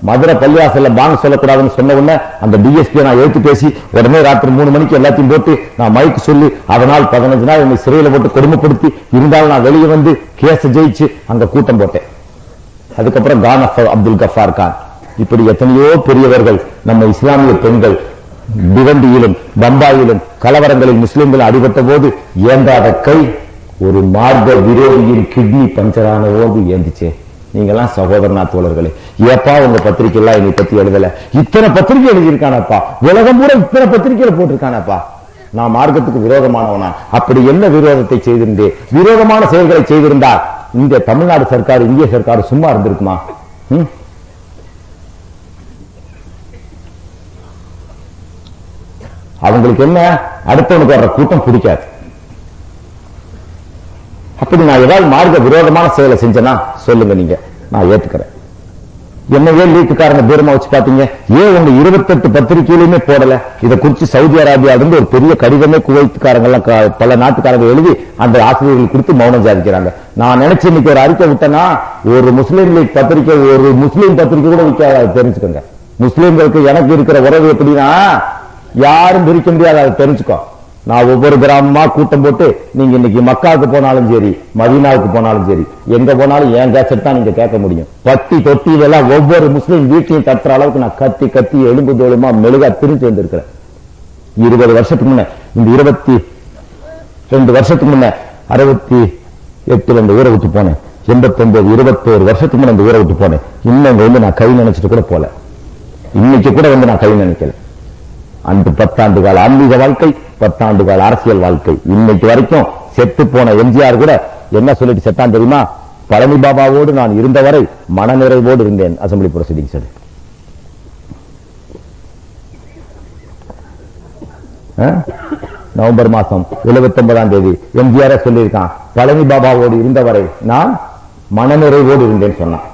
மதுரை பள்ளிவாசல்ல பாங்க சொல்லக்கூடாதுன்னு சொன்ன உடனே அந்த டிஎஸ்பி நான் எழுத்து பேசி உடனே ராத்திரி 3 மணிக்கு எல்லாத்தையும் போட்டு நான் மைக்கு சொல்லி, அதனால் 15 நாள் என்னை சிறையில போட்டு கொடுமைப்படுத்தி இருந்தாலும் நான் வெளியே வந்து கேஸ் ஜெயிச்சு அங்க கூட்டம் போட்டேன். அதுக்கப்புறம் கான் அப்துல் கஃபார் கான், இப்படி எத்தனையோ பெரியவர்கள், நம்ம இஸ்லாமிய பெண்கள் பிவண்டியிலும் பம்பாயிலும் கலவரங்களில் முஸ்லிம்கள் அடிபட்ட போது ஏந்தாத கை ஒரு மார்க்க விரோதியின் கிட்னி பஞ்சரான போது ஏந்துச்சே. நீங்கெல்லாம் சகோதரனா தோழர்களே, ஏப்பா உங்க பத்திரிகை எல்லாம் என்னை பத்தி எழுதல? இத்தனை பத்திரிகை எழுதியிருக்கானப்பா, உலகம் பூரா இத்தனை பத்திரிகையில போட்டிருக்கானப்பா. நான் மார்க்கத்துக்கு விரோதமானவனா? அப்படி என்ன விரோதத்தை செய்திருந்தேன்? விரோதமான செயல்களை செய்திருந்தால் இந்த தமிழ்நாடு சர்க்கார், இந்திய சர்க்கார் சும்மா இருந்திருக்குமா? அவங்களுக்கு என்ன, அடுத்தவனுக்கு வர்ற கூட்டம் பிடிக்காது. அப்படி நான் ஏதாவது மார்க்க விரோதமான செயலை செஞ்சேன்னா சொல்லுங்க, நீங்க நான் ஏத்துக்கிறேன். என்னவே லீக்குக்காரங்க தூரமா வச்சு பாத்தீங்க, ஏன் உங்க 28 பத்திரிகையிலுமே போடல? இதை குறிச்சு சவுதி அரேபியா இருந்து ஒரு பெரிய கடிதமே குவைத்துக்காரங்க எல்லாம் பல நாட்டுக்காரங்க எழுதி அந்த ஆசிரியர்கள் கொடுத்து மௌனம் சாதிக்கிறாங்க. நான் நினைச்சு இன்னைக்கு ஒரு அறிக்கை விட்டேன்னா, ஒரு முஸ்லீம் லீக் பத்திரிகை, ஒரு முஸ்லீம் பத்திரிகை கூட விற்காத தெரிஞ்சுக்கோங்க. முஸ்லீம்களுக்கு எனக்கு இருக்கிற உறவு எப்படின்னா யாரும் பிரிக்க முடியாது, அதை தெரிஞ்சுக்கோ. நான் ஒவ்வொரு கிராமமா கூட்டம் போட்டு, நீங்க இன்னைக்கு மக்காவுக்கு போனாலும் சரி, மதீனாவுக்கு போனாலும் சரி, எங்க போனாலும் என் கேசட் தான் நீங்க கேட்க முடியும். பட்டி தொட்டி இதெல்லாம் ஒவ்வொரு முஸ்லீம் வீட்டையும் தட்டுற அளவுக்கு நான் கத்தி கத்தி எலும்பு தோலுமா மெழுகா பிரிஞ்சு வந்திருக்கிறேன். 20 வருஷத்துக்கு முன்ன, இந்த 22 வருஷத்துக்கு முன்ன 68 இந்த ஊரை விட்டு போனேன். 89 21 வருஷத்துக்கு முன்ன இந்த ஊரை விட்டு போனேன். இன்னும் வந்து நான் கை நினைச்சிட்டு கூட போல. இன்னைக்கு கூட வந்து நான் கை நினைக்கல. அந்த 10 ஆண்டு கால ஆன்மீக வாழ்க்கை, 10 ஆண்டு கால அரசியல் வாழ்க்கை, இன்னைக்கு வரைக்கும் செத்து போன எம்ஜிஆர் கூட என்ன சொல்லிட்டு செத்தான் தெரியுமா? பழனி பாபாவோடு நான் இருந்தவரை மனநிறைவோடு இருந்தேன். Assembly proceedings. நவம்பர் மாசம் 79ஆம் தேதி எம்ஜிஆர் சொல்லியிருக்கான், பழனி பாபாவோடு இருந்தவரை நான் மனநிறைவோடு இருந்தேன் சொன்னான்.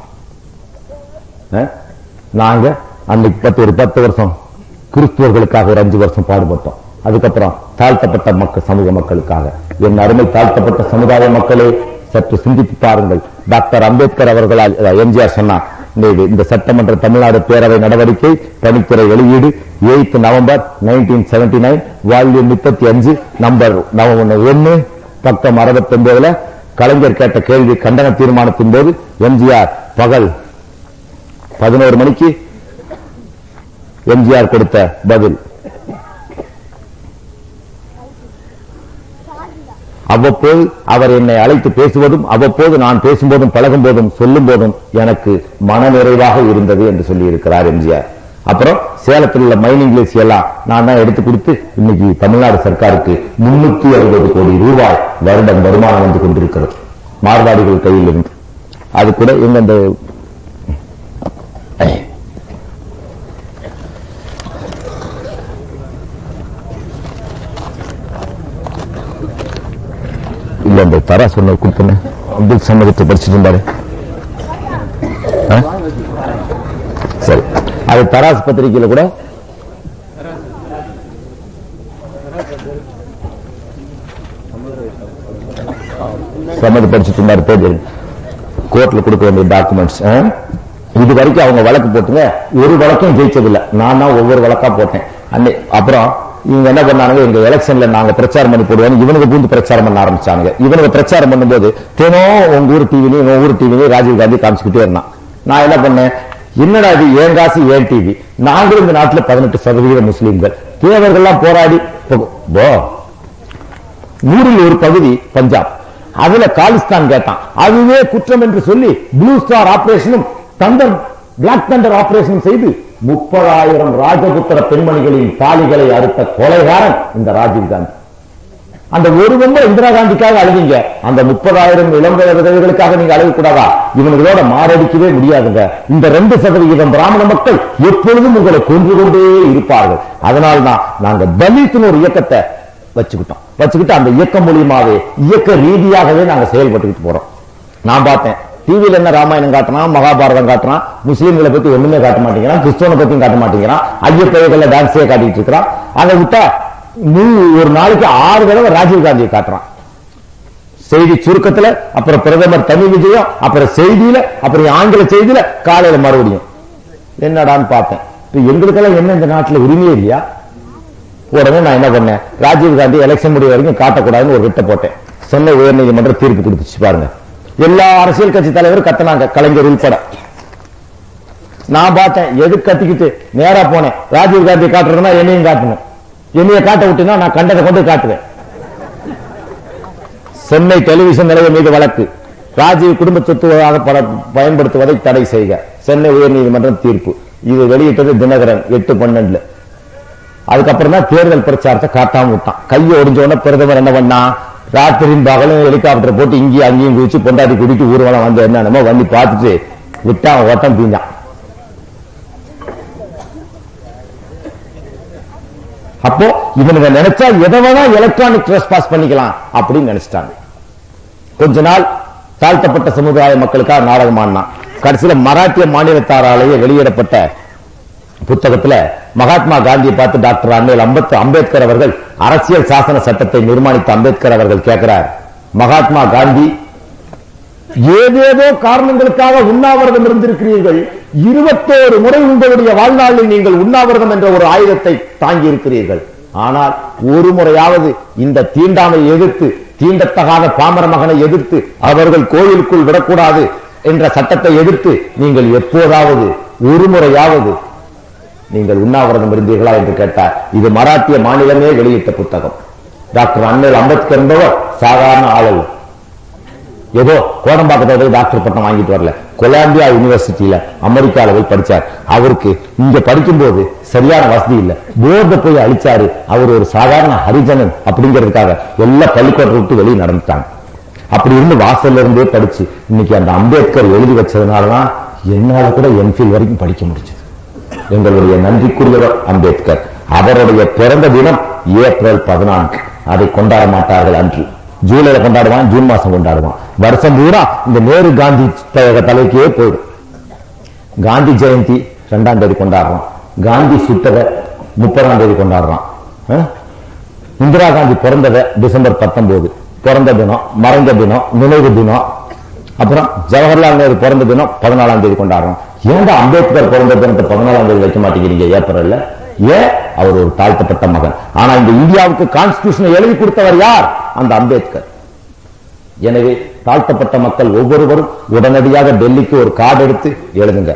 நாங்க அன்னைக்கு ஒரு 10 வருஷம் கிறிஸ்துவர்களுக்காக ஒரு 5 வருஷம் பாடுபட்டோம். அதுக்கப்புறம் தாழ்த்தப்பட்ட மக்கள், சமூக மக்களுக்காக. என் அருமை தாழ்த்தப்பட்ட சமுதாய மக்களே, சற்று சிந்தித்து பாருங்கள். டாக்டர் அம்பேத்கர் அவர்களால் எம்ஜிஆர் சொன்னார், இந்த சட்டமன்ற தமிழ்நாடு பேரவை நடவடிக்கை பணித்துறை வெளியீடு 8 நவம்பர் 1979, வால்யூம் 35, நம்பர் 1, பக்கம் 69. கலைஞர் கேட்ட கேள்வி கண்டன தீர்மானத்தின் போது எம்ஜிஆர் பகல் 11 மணிக்கு எம்ஜிஆர் கொடுத்த பதில். அவ்வப்போது அவர் என்னை அழைத்து பேசுவதும், அவ்வப்போது நான் பேசும்போதும், பழகும் போதும், சொல்லும் போதும் எனக்கு மனநிறைவாக இருந்தது என்று சொல்லி இருக்கிறார் எம்ஜிஆர். அப்புறம் சேலத்தில் உள்ள மைனிங் லேசி எல்லாம் நான் தான் எடுத்து கொடுத்து இன்னைக்கு தமிழ்நாடு சர்க்காருக்கு 360 கோடி ரூபாய் வருடம் வருமானம் வந்து கொண்டிருக்கிறது மார்வாடிகள் கையில் இருந்து. அது கூட எங்க அந்த இல்ல இந்த தரா சொன்ன கொடுத்தேன். அப்துல் சமதத்தை படிச்சுட்டு இருந்தாரு. சரி, அது தராசு பத்திரிகையில கூட சம்மதி படிச்சுட்டு இருந்தாரு. பேர் கோர்ட்ல கொடுக்க வேண்டிய டாக்குமெண்ட்ஸ். இது வரைக்கும் அவங்க வழக்கு போட்டுங்க, ஒரு வழக்கம் ஜெயிச்சதில்லை. நான் தான் ஒவ்வொரு வழக்கா போட்டேன். அப்புறம் இவங்க என்ன பண்ணாங்க, எங்க எலெக்ஷன்ல நாங்க பிரச்சாரம் பண்ணி போடுவோம், இவனுக்கு பூந்து பிரச்சாரம் பண்ண ஆரம்பிச்சாங்க. இவனுக்கு பிரச்சாரம் பண்ணும்போது தினம் உங்க ஊர் டிவிலையும் ராஜீவ் காந்தி காமிச்சுக்கிட்டே இருந்தான். நான் என்ன பண்ணேன், என்னடா இது ஏன் காசு ஏன் டிவி, நாங்களும் இந்த நாட்டில் 18% முஸ்லீம்கள், தேவர்கள்லாம் போராடி ஊரில் ஒரு பகுதி பஞ்சாப், அதுல காலிஸ்தான் கேட்டான். அதுவே குற்றம் என்று சொல்லி ப்ளூ ஸ்டார் ஆபரேஷனும் பிளாக் தண்டர் ஆபரேஷன் செய்து 30,000 ராஜபுத்திர பெண்மணிகளின் தாலிகளை அறுத்த கொலைகாரன் இந்த ராஜீவ் காந்தி. அந்த ஒரு பொம்பை இந்திரா காந்திக்காக அழுதிங்க, அந்த 30,000 இளம்பெற விதவைகளுக்காக நீங்க அழுகக்கூடாதா? இவங்களோட மாரடிக்கவே முடியாதுங்க. இந்த 2% பிராமண மக்கள் எப்பொழுதும் உங்களை கொன்று கொண்டே இருப்பார்கள். அதனால்தான் நாங்க தலித்னு ஒரு இயக்கத்தை வச்சுக்கிட்டு அந்த இயக்கம் மூலியமாவே இயக்க ரீதியாகவே நாங்க செயல்பட்டுக்கிட்டு போறோம். நான் பார்த்தேன், டிவியில என்ன ராமாயணம் காட்டுறான், மகாபாரதம் காட்டுறான், முஸ்லீம்களை பத்தி ஒண்ணுமே காட்ட மாட்டேங்கிறான், கிறிஸ்தவனை பத்தியும் காட்ட மாட்டேங்கிறான், ஐயப்பையர்கள டான்ஸே காட்டிட்டு இருக்கிறான். அதை விட்டா ஒரு நாளைக்கு 6 தடவை ராஜீவ் காந்தியை காட்டுறான். செய்தி சுருக்கத்துல, அப்புறம் பிரதமர் தனி விஜயம், அப்புறம் செய்தியில, அப்புறம் ஆங்கில செய்தியில, காலையில மறுபடியும். என்னடான்னு பார்த்தேன், எங்களுக்கெல்லாம் என்ன இந்த நாட்டில் உரிமையே இல்லையா? உடனே நான் என்ன பண்ணேன், ராஜீவ் காந்தி எலெக்ஷன் முடிவு வரைக்கும் காட்டக்கூடாதுன்னு ஒரு ரிட்ட போட்டேன். சென்னை உயர்நீதிமன்றம் தீர்ப்பு கொடுத்துச்சு பாருங்க. எல்லா அரசியல் கட்சி தலைவரும் கத்தினாங்க, கலைஞர் உள்பட. நான் பார்த்தேன், எது கத்திக்கிட்டு நேரா போனேன். ராஜீவ் காந்தி காட்டுறதுன்னா என்னையும் காட்டணும், என்னைய காட்ட விட்டுனா நான் கண்டதை கொண்டு காட்டுவேன். சென்னை டெலிவிஷன் நிலையம் மீது வழக்கு, ராஜீவ் குடும்ப சொத்துவாக பயன்படுத்துவதை தடை செய்க, சென்னை உயர்நீதிமன்றம் தீர்ப்பு. இது வெளியிட்டது தினகரன் 8/12. அதுக்கப்புறம் தான் தேர்தல் பிரச்சாரத்தை காட்டாம விட்டான். கையை ஒடிஞ்சோட பிரதமர் என்ன பண்ணா, ராத்திரின் பகலும் ஹெலிகாப்டர் போட்டு இங்கேயும் அங்கேயும் குதிச்சு பொண்டாட்டி கூட்டிட்டு ஊர்வலம் வந்து என்னமோ வந்து பார்த்துட்டு விட்டான், ஓட்டம் தீஞ்சான். அப்போ இவனுங்க நினைச்சா எதவனா எலக்ட்ரானிக் ட்ரெஸ்பாஸ் பண்ணிக்கலாம் அப்படின்னு நினைச்சிட்டாங்க. கொஞ்ச நாள் தாழ்த்தப்பட்ட சமுதாய மக்களுக்காக நாடகம் ஆடினான். கடைசியில மராட்டிய மாநிலத்தாராலேயே வெளியிடப்பட்ட புத்தகத்துல மகாத்மா காந்தியை பார்த்து டாக்டர் அண்ணல் அம்பேத்கர் அவர்கள் அரசியல் சாசன சட்டத்தை நிர்மாணித்த அம்பேத்கர் அவர்கள் கேட்கிறார், மகாத்மா காந்தி, ஏதேதோ காரணங்களுக்காக உண்ணாவிரதம் இருந்திருக்கிறீர்கள், 21 முறை உங்களுடைய வாழ்நாளில் நீங்கள் உண்ணாவிரதம் என்ற ஒரு ஆயுதத்தை தாங்கி இருக்கிறீர்கள். ஆனால் ஒரு முறையாவது இந்த தீண்டாமை எதிர்த்து, தீண்டத்தகாத பாமர மகனை எதிர்த்து, அவர்கள் கோயிலுக்குள் விடக்கூடாது என்ற சட்டத்தை எதிர்த்து நீங்கள் எப்போதாவது ஒரு முறையாவது நீங்கள் உண்ணாவிரதம் இருந்தீர்களா என்று கேட்டார். இது மராட்டிய மாநிலமே வெளியிட்ட புத்தகம். டாக்டர் அண்ணல் அம்பேத்கர் என்பவர் சாதாரண ஆளல். ஏதோ கோடம்பாக்கத்தை டாக்டர் பட்டம் வாங்கிட்டு வரல, கொலம்பியா யூனிவர்சிட்டியில அமெரிக்கால போய் படிச்சார். அவருக்கு இங்க படிக்கும் போது சரியான வசதி இல்ல, போர்டை போய் அழிச்சாரு. அவர் ஒரு சாதாரண ஹரிஜனன் அப்படிங்கிறதுக்காக எல்லா பள்ளிக்கூடம் விட்டு வெளியே நடந்துட்டாங்க. அப்படி இருந்து வாசல்ல இருந்தே படிச்சு இன்னைக்கு அந்த அம்பேத்கர் எழுதி வச்சதுனாலதான் என்னால கூட எம்ஃபில் வரைக்கும் படிக்க முடிச்சது. எங்களுடைய நன்றிக்குரியவர் அம்பேத்கர். அவருடைய பிறந்த தினம் ஏப்ரல் 14. அதை கொண்டாட மாட்டார்கள். அன்று ஜூலைல கொண்டாடுவான், ஜூன் மாசம் கொண்டாடுவான். வருஷம் பூரா இந்த நேரு காந்தி தலைக்கே போயிடும். காந்தி ஜெயந்தி 2ஆம் தேதி கொண்டாடுறான், காந்தி சுட்டத 30ஆம் தேதி கொண்டாடுறான். இந்திரா காந்தி பிறந்தத டிசம்பர் 19 பிறந்த தினம், மறைந்த தினம், நினைவு தினம். அப்புறம் ஜவஹர்லால் நேரு பிறந்த தினம் 14ஆம் தேதி கொண்டாடுறோம். ஏன்டா அம்பேத்கர் பிறந்த தினத்தை 14ஆம் தேதி வைக்க மாட்டேங்கிறீங்க ஏப்ரல்ல? ஏன்? அவர் ஒரு தாழ்த்தப்பட்ட மகன். ஆனா இந்த இந்தியாவுக்கு கான்ஸ்டிடியூஷனை எழுதி கொடுத்தவர் யார்? அந்த அம்பேத்கர். எனவே தாழ்த்தப்பட்ட மக்கள் ஒவ்வொருவரும் உடனடியாக டெல்லிக்கு ஒரு கார்டு எடுத்து எழுதுங்க.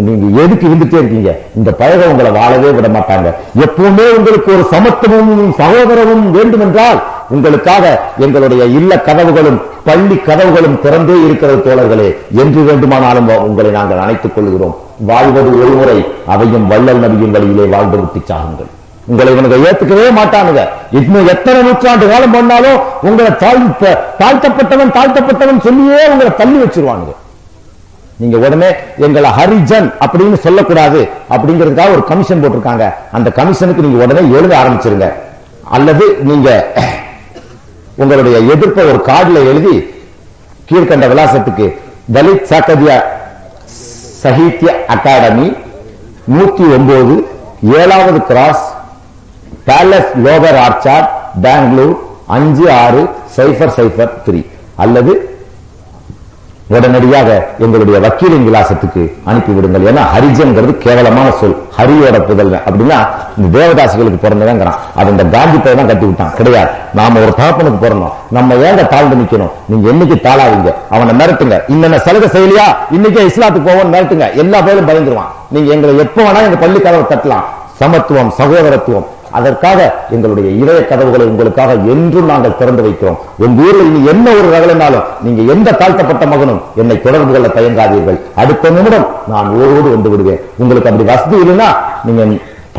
நீங்க எதுக்கு இருந்துட்டே இருக்கீங்க? இந்த பழக உங்களை வாழவே விட மாட்டாங்க. எப்பவுமே உங்களுக்கு ஒரு சமத்துவமும் சகோதரமும் வேண்டும் என்றால் உங்களுக்காக எங்களுடைய இல்ல கதவுகளும் பள்ளி கதவுகளும் திறந்தே இருக்கிற தோழர்களே. என்று வேண்டுமானாலும் உங்களை நாங்கள் அணைத்துக் கொள்கிறோம். வாழ்வது ஒரு முறை, அவையும் வள்ளல் நபியின் வழியிலே வாழ்ந்து விட்டு சாகுங்கள். உங்களை இவனுக்கு ஏத்துக்கவே மாட்டானுங்க. இன்னும் எத்தனை நூற்றாண்டு காலம் பண்ணாலும் உங்களை தாழ்த்தப்பட்டவன் சொல்லியே உங்களை தள்ளி வச்சிருவானுங்க. நீங்க உடனே எங்களை ஹரிஜன் அப்படின்னு சொல்லக்கூடாது அப்படிங்கிறதுக்காக ஒரு கமிஷன் போட்டிருக்காங்க. அந்த கமிஷனுக்கு நீங்க உடனே எழுத ஆரம்பிச்சிருங்க. அல்லது நீங்க உங்களுடைய எதிர்ப்பை ஒரு கார்டுல எழுதி கீழ்கண்ட விலாசத்துக்கு தலித் சாக்கதியா சாகித்ய அகாடமி 109 7வது cross palace lower Orchard Bangalore 560003 அல்லது உடனடியாக எங்களுடைய வக்கீலின் விலாசத்துக்கு அனுப்பிவிடுங்கள். ஏன்னா ஹரிஜன்கிறது கேவலமான சொல். ஹரியோட புதல்வன் அப்படின்னா இந்த தேவதாசிகளுக்கு பிறந்தவங்கிறான். அது இந்த காந்தி பையன் தான் கட்டி விட்டான். கிடையாது. நாம ஒரு தகப்பனுக்கு பிறந்தோம். நம்ம ஏங்க தாழ்ந்து நிக்கணும்? நீங்க என்னைக்கு தாளாவீங்க? அவனை மிரட்டுங்க. இன்னென்ன சலுகை செய்யலையா இன்னைக்கே இஸ்லாத்துக்கு போவோம் மிரட்டுங்க. எல்லா பேரும் பயந்துருவான். நீங்க எங்களை எப்ப வேணா இந்த பள்ளி கதவை தட்டலாம். சமத்துவம், சகோதரத்துவம், அதற்காக எங்களுடைய இதய கதவுகளை உங்களுக்காக என்றும் நாங்கள் திறந்து வைக்கிறோம். உங்க ஊர்ல இனி என்ன ஒரு ரகலைனாலும் நீங்க எந்த தாழ்த்தப்பட்ட மகனும் என்னை தொடர்பு கொள்ள தயங்காதீர்கள். அடுத்த நிமிடம் நான் ஓடோடு வந்து விடுவேன். உங்களுக்கு அப்படி வசதி இல்லைன்னா நீங்க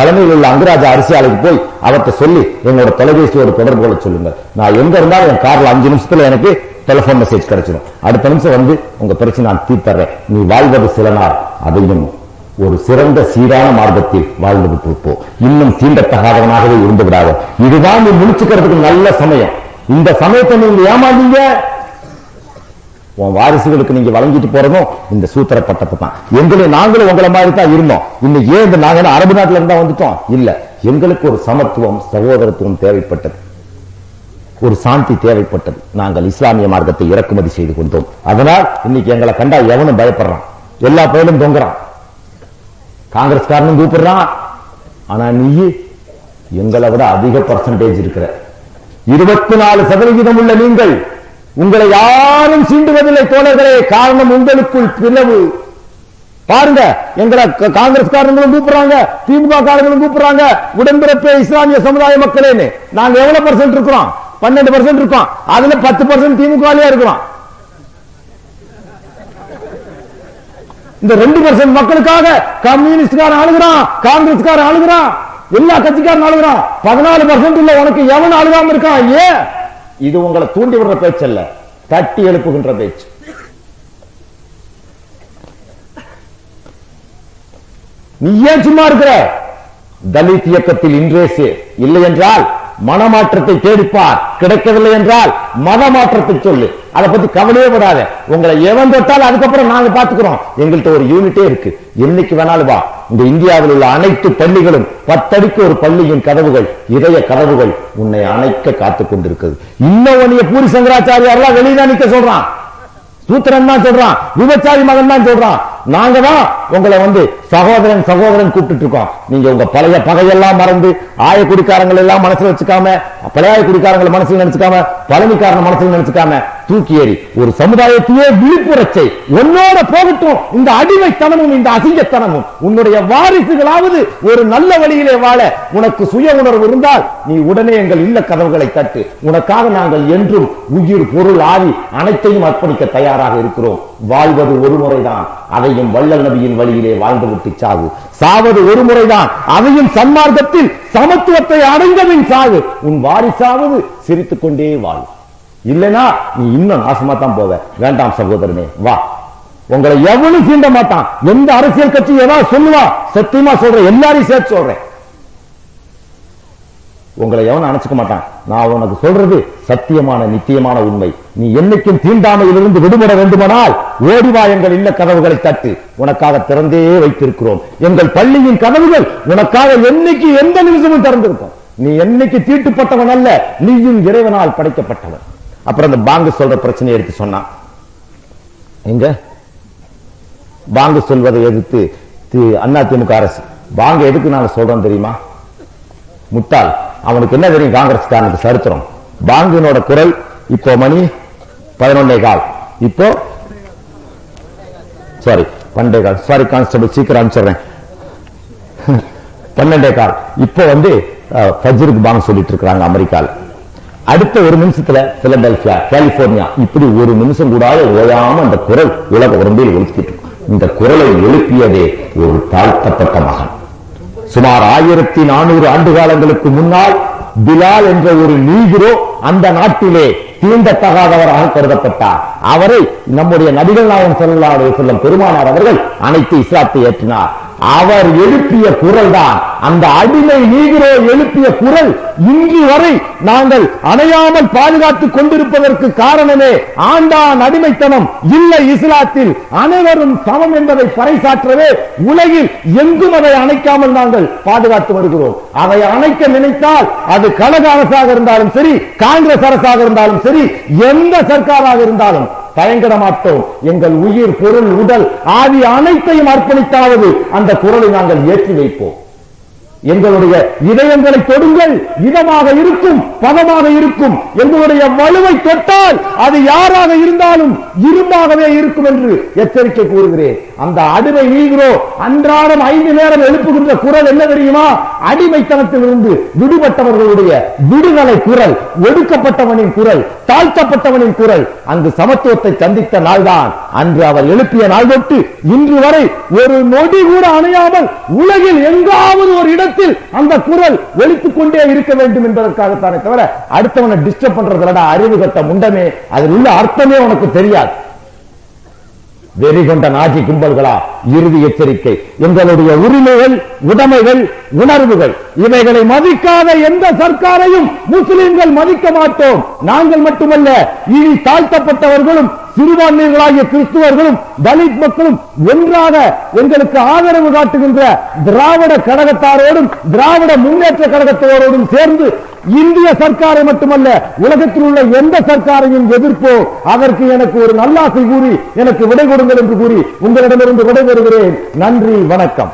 தலைமையில் உள்ள அங்கராஜா அரிசி ஆலைக்கு போய் அவர்கிட்ட சொல்லி என்னோட தொலைபேசியோட தொடர்பு கொள்ள சொல்லுங்க. நான் எங்க இருந்தாலும் என் கார்ல 5 நிமிஷத்துல எனக்கு டெலிபோன் மெசேஜ் கிடைச்சிடும். அடுத்த நிமிஷம் வந்து உங்க பிரச்சனை நான் தீர்த்தர்றேன். நீ வாழ்வது சில நாள், அதையும் ஒரு சிறந்த சீரான மார்க்கத்தில் வாழ்ந்து விட்டு இன்னும் தீண்டத்தகாதவனாகவே இருந்து விடாத. இதுதான் நீ முடிச்சுக்கிறதுக்கு நல்ல சமயம். இந்த சமயத்தை நீங்க ஏமாந்தீங்க, உன் வாரிசுகளுக்கு நீங்க வழங்கிட்டு போறதும் இந்த சூத்திர பட்டத்தை தான். நாங்களும் உங்களை மாதிரி தான் இருந்தோம். இன்னைக்கு ஏன் நாங்க அரபு நாட்டில இருந்தா வந்துட்டோம்? இல்ல, எங்களுக்கு ஒரு சமத்துவம், சகோதரத்துவம் தேவைப்பட்டது, ஒரு சாந்தி தேவைப்பட்டது. நாங்கள் இஸ்லாமிய மார்க்கத்தை இறக்குமதி செய்து கொண்டோம். அதனால் இன்னைக்கு எங்களை கண்டா எவனும் பயப்படுறான், எல்லா பயிலும் தொங்குறான், காங்கிரஸ்காரனும் கூப்பிடுறான். ஆனா நீ எங்களை விட அதிக பர்சன்டேஜ் இருக்கிற 24% உள்ள நீங்கள் உங்களை யாரும் சீண்டுவதில்லை தோழர்களே. காரணம் உங்களுக்குள் பிளவு. பாருங்க, எங்களை காங்கிரஸ்காரங்களும் கூப்பிடுறாங்க, திமுக காரங்களும் கூப்பிடுறாங்க, உடன்பிறப்பே இஸ்லாமிய சமுதாய மக்களேன்னு. நாங்க எவ்வளவு பர்சன்ட் இருக்கிறோம்? 12% இருக்கோம். அதுல 10% திமுக இருக்கிறோம். இந்த 2% மக்களுக்காக கம்யூனிஸ்ட்காரன் அழுகிறான், காங்கிரஸ்காரன் அழுகிறான், எல்லா கட்சிக்காரன் அழுகிறான். 14% உள்ள உனக்கு எவன் அழுகாம இருக்கான்? ஏன்? இது உங்களை தூண்டி விடுற பேச்சு அல்ல, தட்டி எழுப்புகின்ற பேச்சு. நீ ஏன் சும்மா இருக்கிற? தலித் இயக்கத்தில் இன்றே இல்லை என்றால் மனமாற்றத்தை தேடிப்பார், கிடைக்கவில்லை என்றால் மனமாற்றத்தை சொல்லு. அதை பத்தி கவலையே படாத. உங்களை எவன் தொட்டாலும் அதுக்கப்புறம் நாங்க பாத்துக்கிறோம். எங்கள்கிட்ட ஒரு யூனிட்டே இருக்கு. என்னைக்கு வேணாலும் வா. இந்த இந்தியாவில் உள்ள அனைத்து பள்ளிகளும் 10 அடிக்கு ஒரு பள்ளியின் கதவுகள், இதய கதவுகள் உன்னை அணைக்க காத்துக் கொண்டிருக்கிறது. இன்னும் பூரி சங்கராச்சாரியாரெல்லாம் வெளியே நிக்க சொல்றான், சூத்திரன் தான் சொல்றான், விபச்சாரி மகன் தான் சொல்றான். நாங்க தான் உங்களை சகோதரன் சகோதரன் கூப்பிட்டு இருக்கோம். நீங்க உங்க பழைய பகையெல்லாம் மறந்து ஆயக்குடிக்காரங்கள் எல்லாம் மனசுல வச்சுக்காம, பழைய குடிக்காரங்களை மனசுல நினைச்சுக்காம, பழனிக்காரன் மனசுல நினைச்சுக்காம தூக்கி ஏறி ஒரு சமுதாயத்தையே விழிப்புறச்சை. உன்னோட போகட்டும் இந்த அடிமைத்தனமும் இந்த அசிங்கத்தனமும். உன்னுடைய வாரிசுகளாவது ஒரு நல்ல வழியிலே வாழ உனக்கு சுய உணர்வு இருந்தால் நீ உடனே எங்கள் இல்ல கதவுகளை தட்டு. உனக்காக நாங்கள் என்றும் உயிர் பொருள் ஆவி அனைத்தையும் அர்ப்பணிக்க தயாராக இருக்கிறோம். வாழ்வது ஒரு முறைதான், அதையும் வள்ளல் நபியின் வழியிலே வாழ்ந்துவிட்டு சாவு. சாவது ஒரு முறைதான், அதையும் சன்மார்க்கத்தில் சமத்துவத்தை அடைந்தபின் சாவு. உன் வாரிசாவது சிரித்துக் கொண்டே வாழ். இல்லைனா நீ இன்னும் நாசமா தான் போவ. வேண்டாம் சகோதரனே, வா. உங்களை எவனும் சீண்ட மாட்டான். எந்த அரசியல் கட்சி ஏதாவது சொல்லுவா, சத்தியமா சொல்றேன், எல்லாரையும் சேர்த்து சொல்றேன். உங்களை எவனும் அணைச்சுக்க மாட்டான். நான் உனக்கு சொல்றது சத்தியமான நித்தியமான உண்மை. நீ என்னைக்கும் தீண்டாமையிலிருந்து விடுபட வேண்டுமானால் ஓடிவா, எங்கள் இல்ல கதவுகளை தட்டு. உனக்காக திறந்தே வைத்திருக்கிறோம். எங்கள் பள்ளியின் கதவுகள் உனக்காக என்னைக்கு எந்த நிமிஷமும் திறந்திருக்கும். நீ என்னைக்கு தீட்டுப்பட்டவன் அல்ல, நீயும் இறைவனால் படைக்கப்பட்டவன். அப்புறம் அந்த பாங்கு சொல்ற பிரச்சனையை எடுத்து சொன்னான். எங்க பாங்கு சொல்வதை எதிர்த்து அதிமுக அரசு பாங்கு எதுக்கு நான் சொல்றேன் தெரியுமா? முட்டாள், அவனுக்கு என்ன தெரியும் காங்கிரஸ் காரனுக்கு சரித்திரம். பாங்கினோட குரல் இப்போ மணி 11:15. இப்போ சாரி 12:15. சாரி கான்ஸ்டபிள், சீக்கிரம் அனுப்பிச்சிடுறேன். 12:15. இப்போ ஃபஜ்ருக்கு பாங்கு சொல்லிட்டு இருக்காங்க அமெரிக்கால. அடுத்த ஒரு நிமிஷத்துல பிலடெல்பியா, கலிபோர்னியா, இப்படி ஒரு நிமிஷம் கூட ஓயாம அந்த குரல் உலக உடம்பில் ஒலிக்கிட்டு. இந்த குரலை எழுப்பியதே ஒரு தாழ்த்தப்பட்ட மகன். சுமார் 1400 ஆண்டு காலங்களுக்கு முன்னால் பிலால் என்ற ஒரு நீகிரோ அந்த நாட்டிலே தீண்டத்தகாதவராக கருதப்பட்டார். அவரை நம்முடைய நபிகள் நாயகம் ஸல்லல்லாஹு அலைஹி வஸல்லம் பெருமானார் அவர்கள் அனைத்து இஸ்லாத்தை ஏற்றினார். அவர் எழுப்பிய குரல் தான் அந்த அடிமை நீகிரோ எழுப்பிய குரல். இன்று வரை நாங்கள் அணையாமல் பாதுகாத்துக் கொண்டிருப்பதற்கு காரணமே ஆண்டான் அடிமைத்தனம் இல்லை. இஸ்லாத்தில் அனைவரும் சமம் என்பதை பறைசாற்றவே உலகில் எங்கும் அதை அணைக்காமல் நாங்கள் பாதுகாத்து வருகிறோம். அதை அணைக்க நினைத்தால் அது கழக அரசாக இருந்தாலும் சரி, காங்கிரஸ் அரசாக இருந்தாலும் சரி, எந்த சர்க்காராக இருந்தாலும் தயங்கிட மாட்டோம். எங்கள் உயிர் பொருள் உடல் ஆவி அனைத்தையும் அர்ப்பணித்தாவது அந்த குரலை நாங்கள் ஏற்றி வைப்போம். எங்களுடைய இதயங்களை தொடுங்கள், இதமாக இருக்கும், பதமாக இருக்கும். எங்களுடைய வலுவை தொட்டால் அது யாராக இருந்தாலும் இரும்பாகவே இருக்கும் என்று எச்சரிக்கை கூறுகிறேன். அந்த அடிமை நீகிறோ அன்றாடம் 5 நேரம் எழுப்புகின்ற குரல் என்ன தெரியுமா? அடிமைத்தனத்திலிருந்து விடுபட்டவர்களுடைய விடுதலை குரல், ஒடுக்கப்பட்டவனின் குரல், தாழ்த்தப்பட்டவனின் குரல். அங்கு சமத்துவத்தை சந்தித்த நாள்தான் அன்று அவர் எழுப்பிய நாள் தொட்டு இன்று வரை ஒரு நொடி கூட அணையாமல் உலகில் எங்காவது ஒரு இடத்தில் அந்த குரல் ஒலித்துக் கொண்டே இருக்க வேண்டும் என்பதற்காகத்தானே தவிர அடுத்தவனை டிஸ்டர்ப் பண்றதுலடா அறிவு கட்ட முண்டமே. அதில் உள்ள அர்த்தமே உனக்கு தெரியாது. வெறி கொண்ட நாஜி கும்பல்களா, இறுதி எச்சரிக்கை. எங்களுடைய உரிமைகள், உடைமைகள், உணர்வுகள் இவைகளை மதிக்காத எந்த சர்க்காரையும் முஸ்லிம்கள் மதிக்க மாட்டோம். நாங்கள் மட்டுமல்ல, இனி தாழ்த்தப்பட்டவர்களும் சிறுபான்மைகளாகிய கிறிஸ்துவர்களும் தலித் மக்களும் ஒன்றாக எங்களுக்கு ஆதரவு காட்டுகின்ற திராவிட கழகத்தாரோடும் திராவிட முன்னேற்ற கழகத்தோரோடும் சேர்ந்து இந்திய சர்க்காரை மட்டுமல்ல உலகத்தில் உள்ள எந்த சர்க்காரையும் எதிர்ப்போம். அதற்கு எனக்கு ஒரு நல்லாசை கூறி எனக்கு விடை கொடுங்கள் என்று கூறி உங்களிடமிருந்து விடைபெறுகிறேன். நன்றி, வணக்கம்.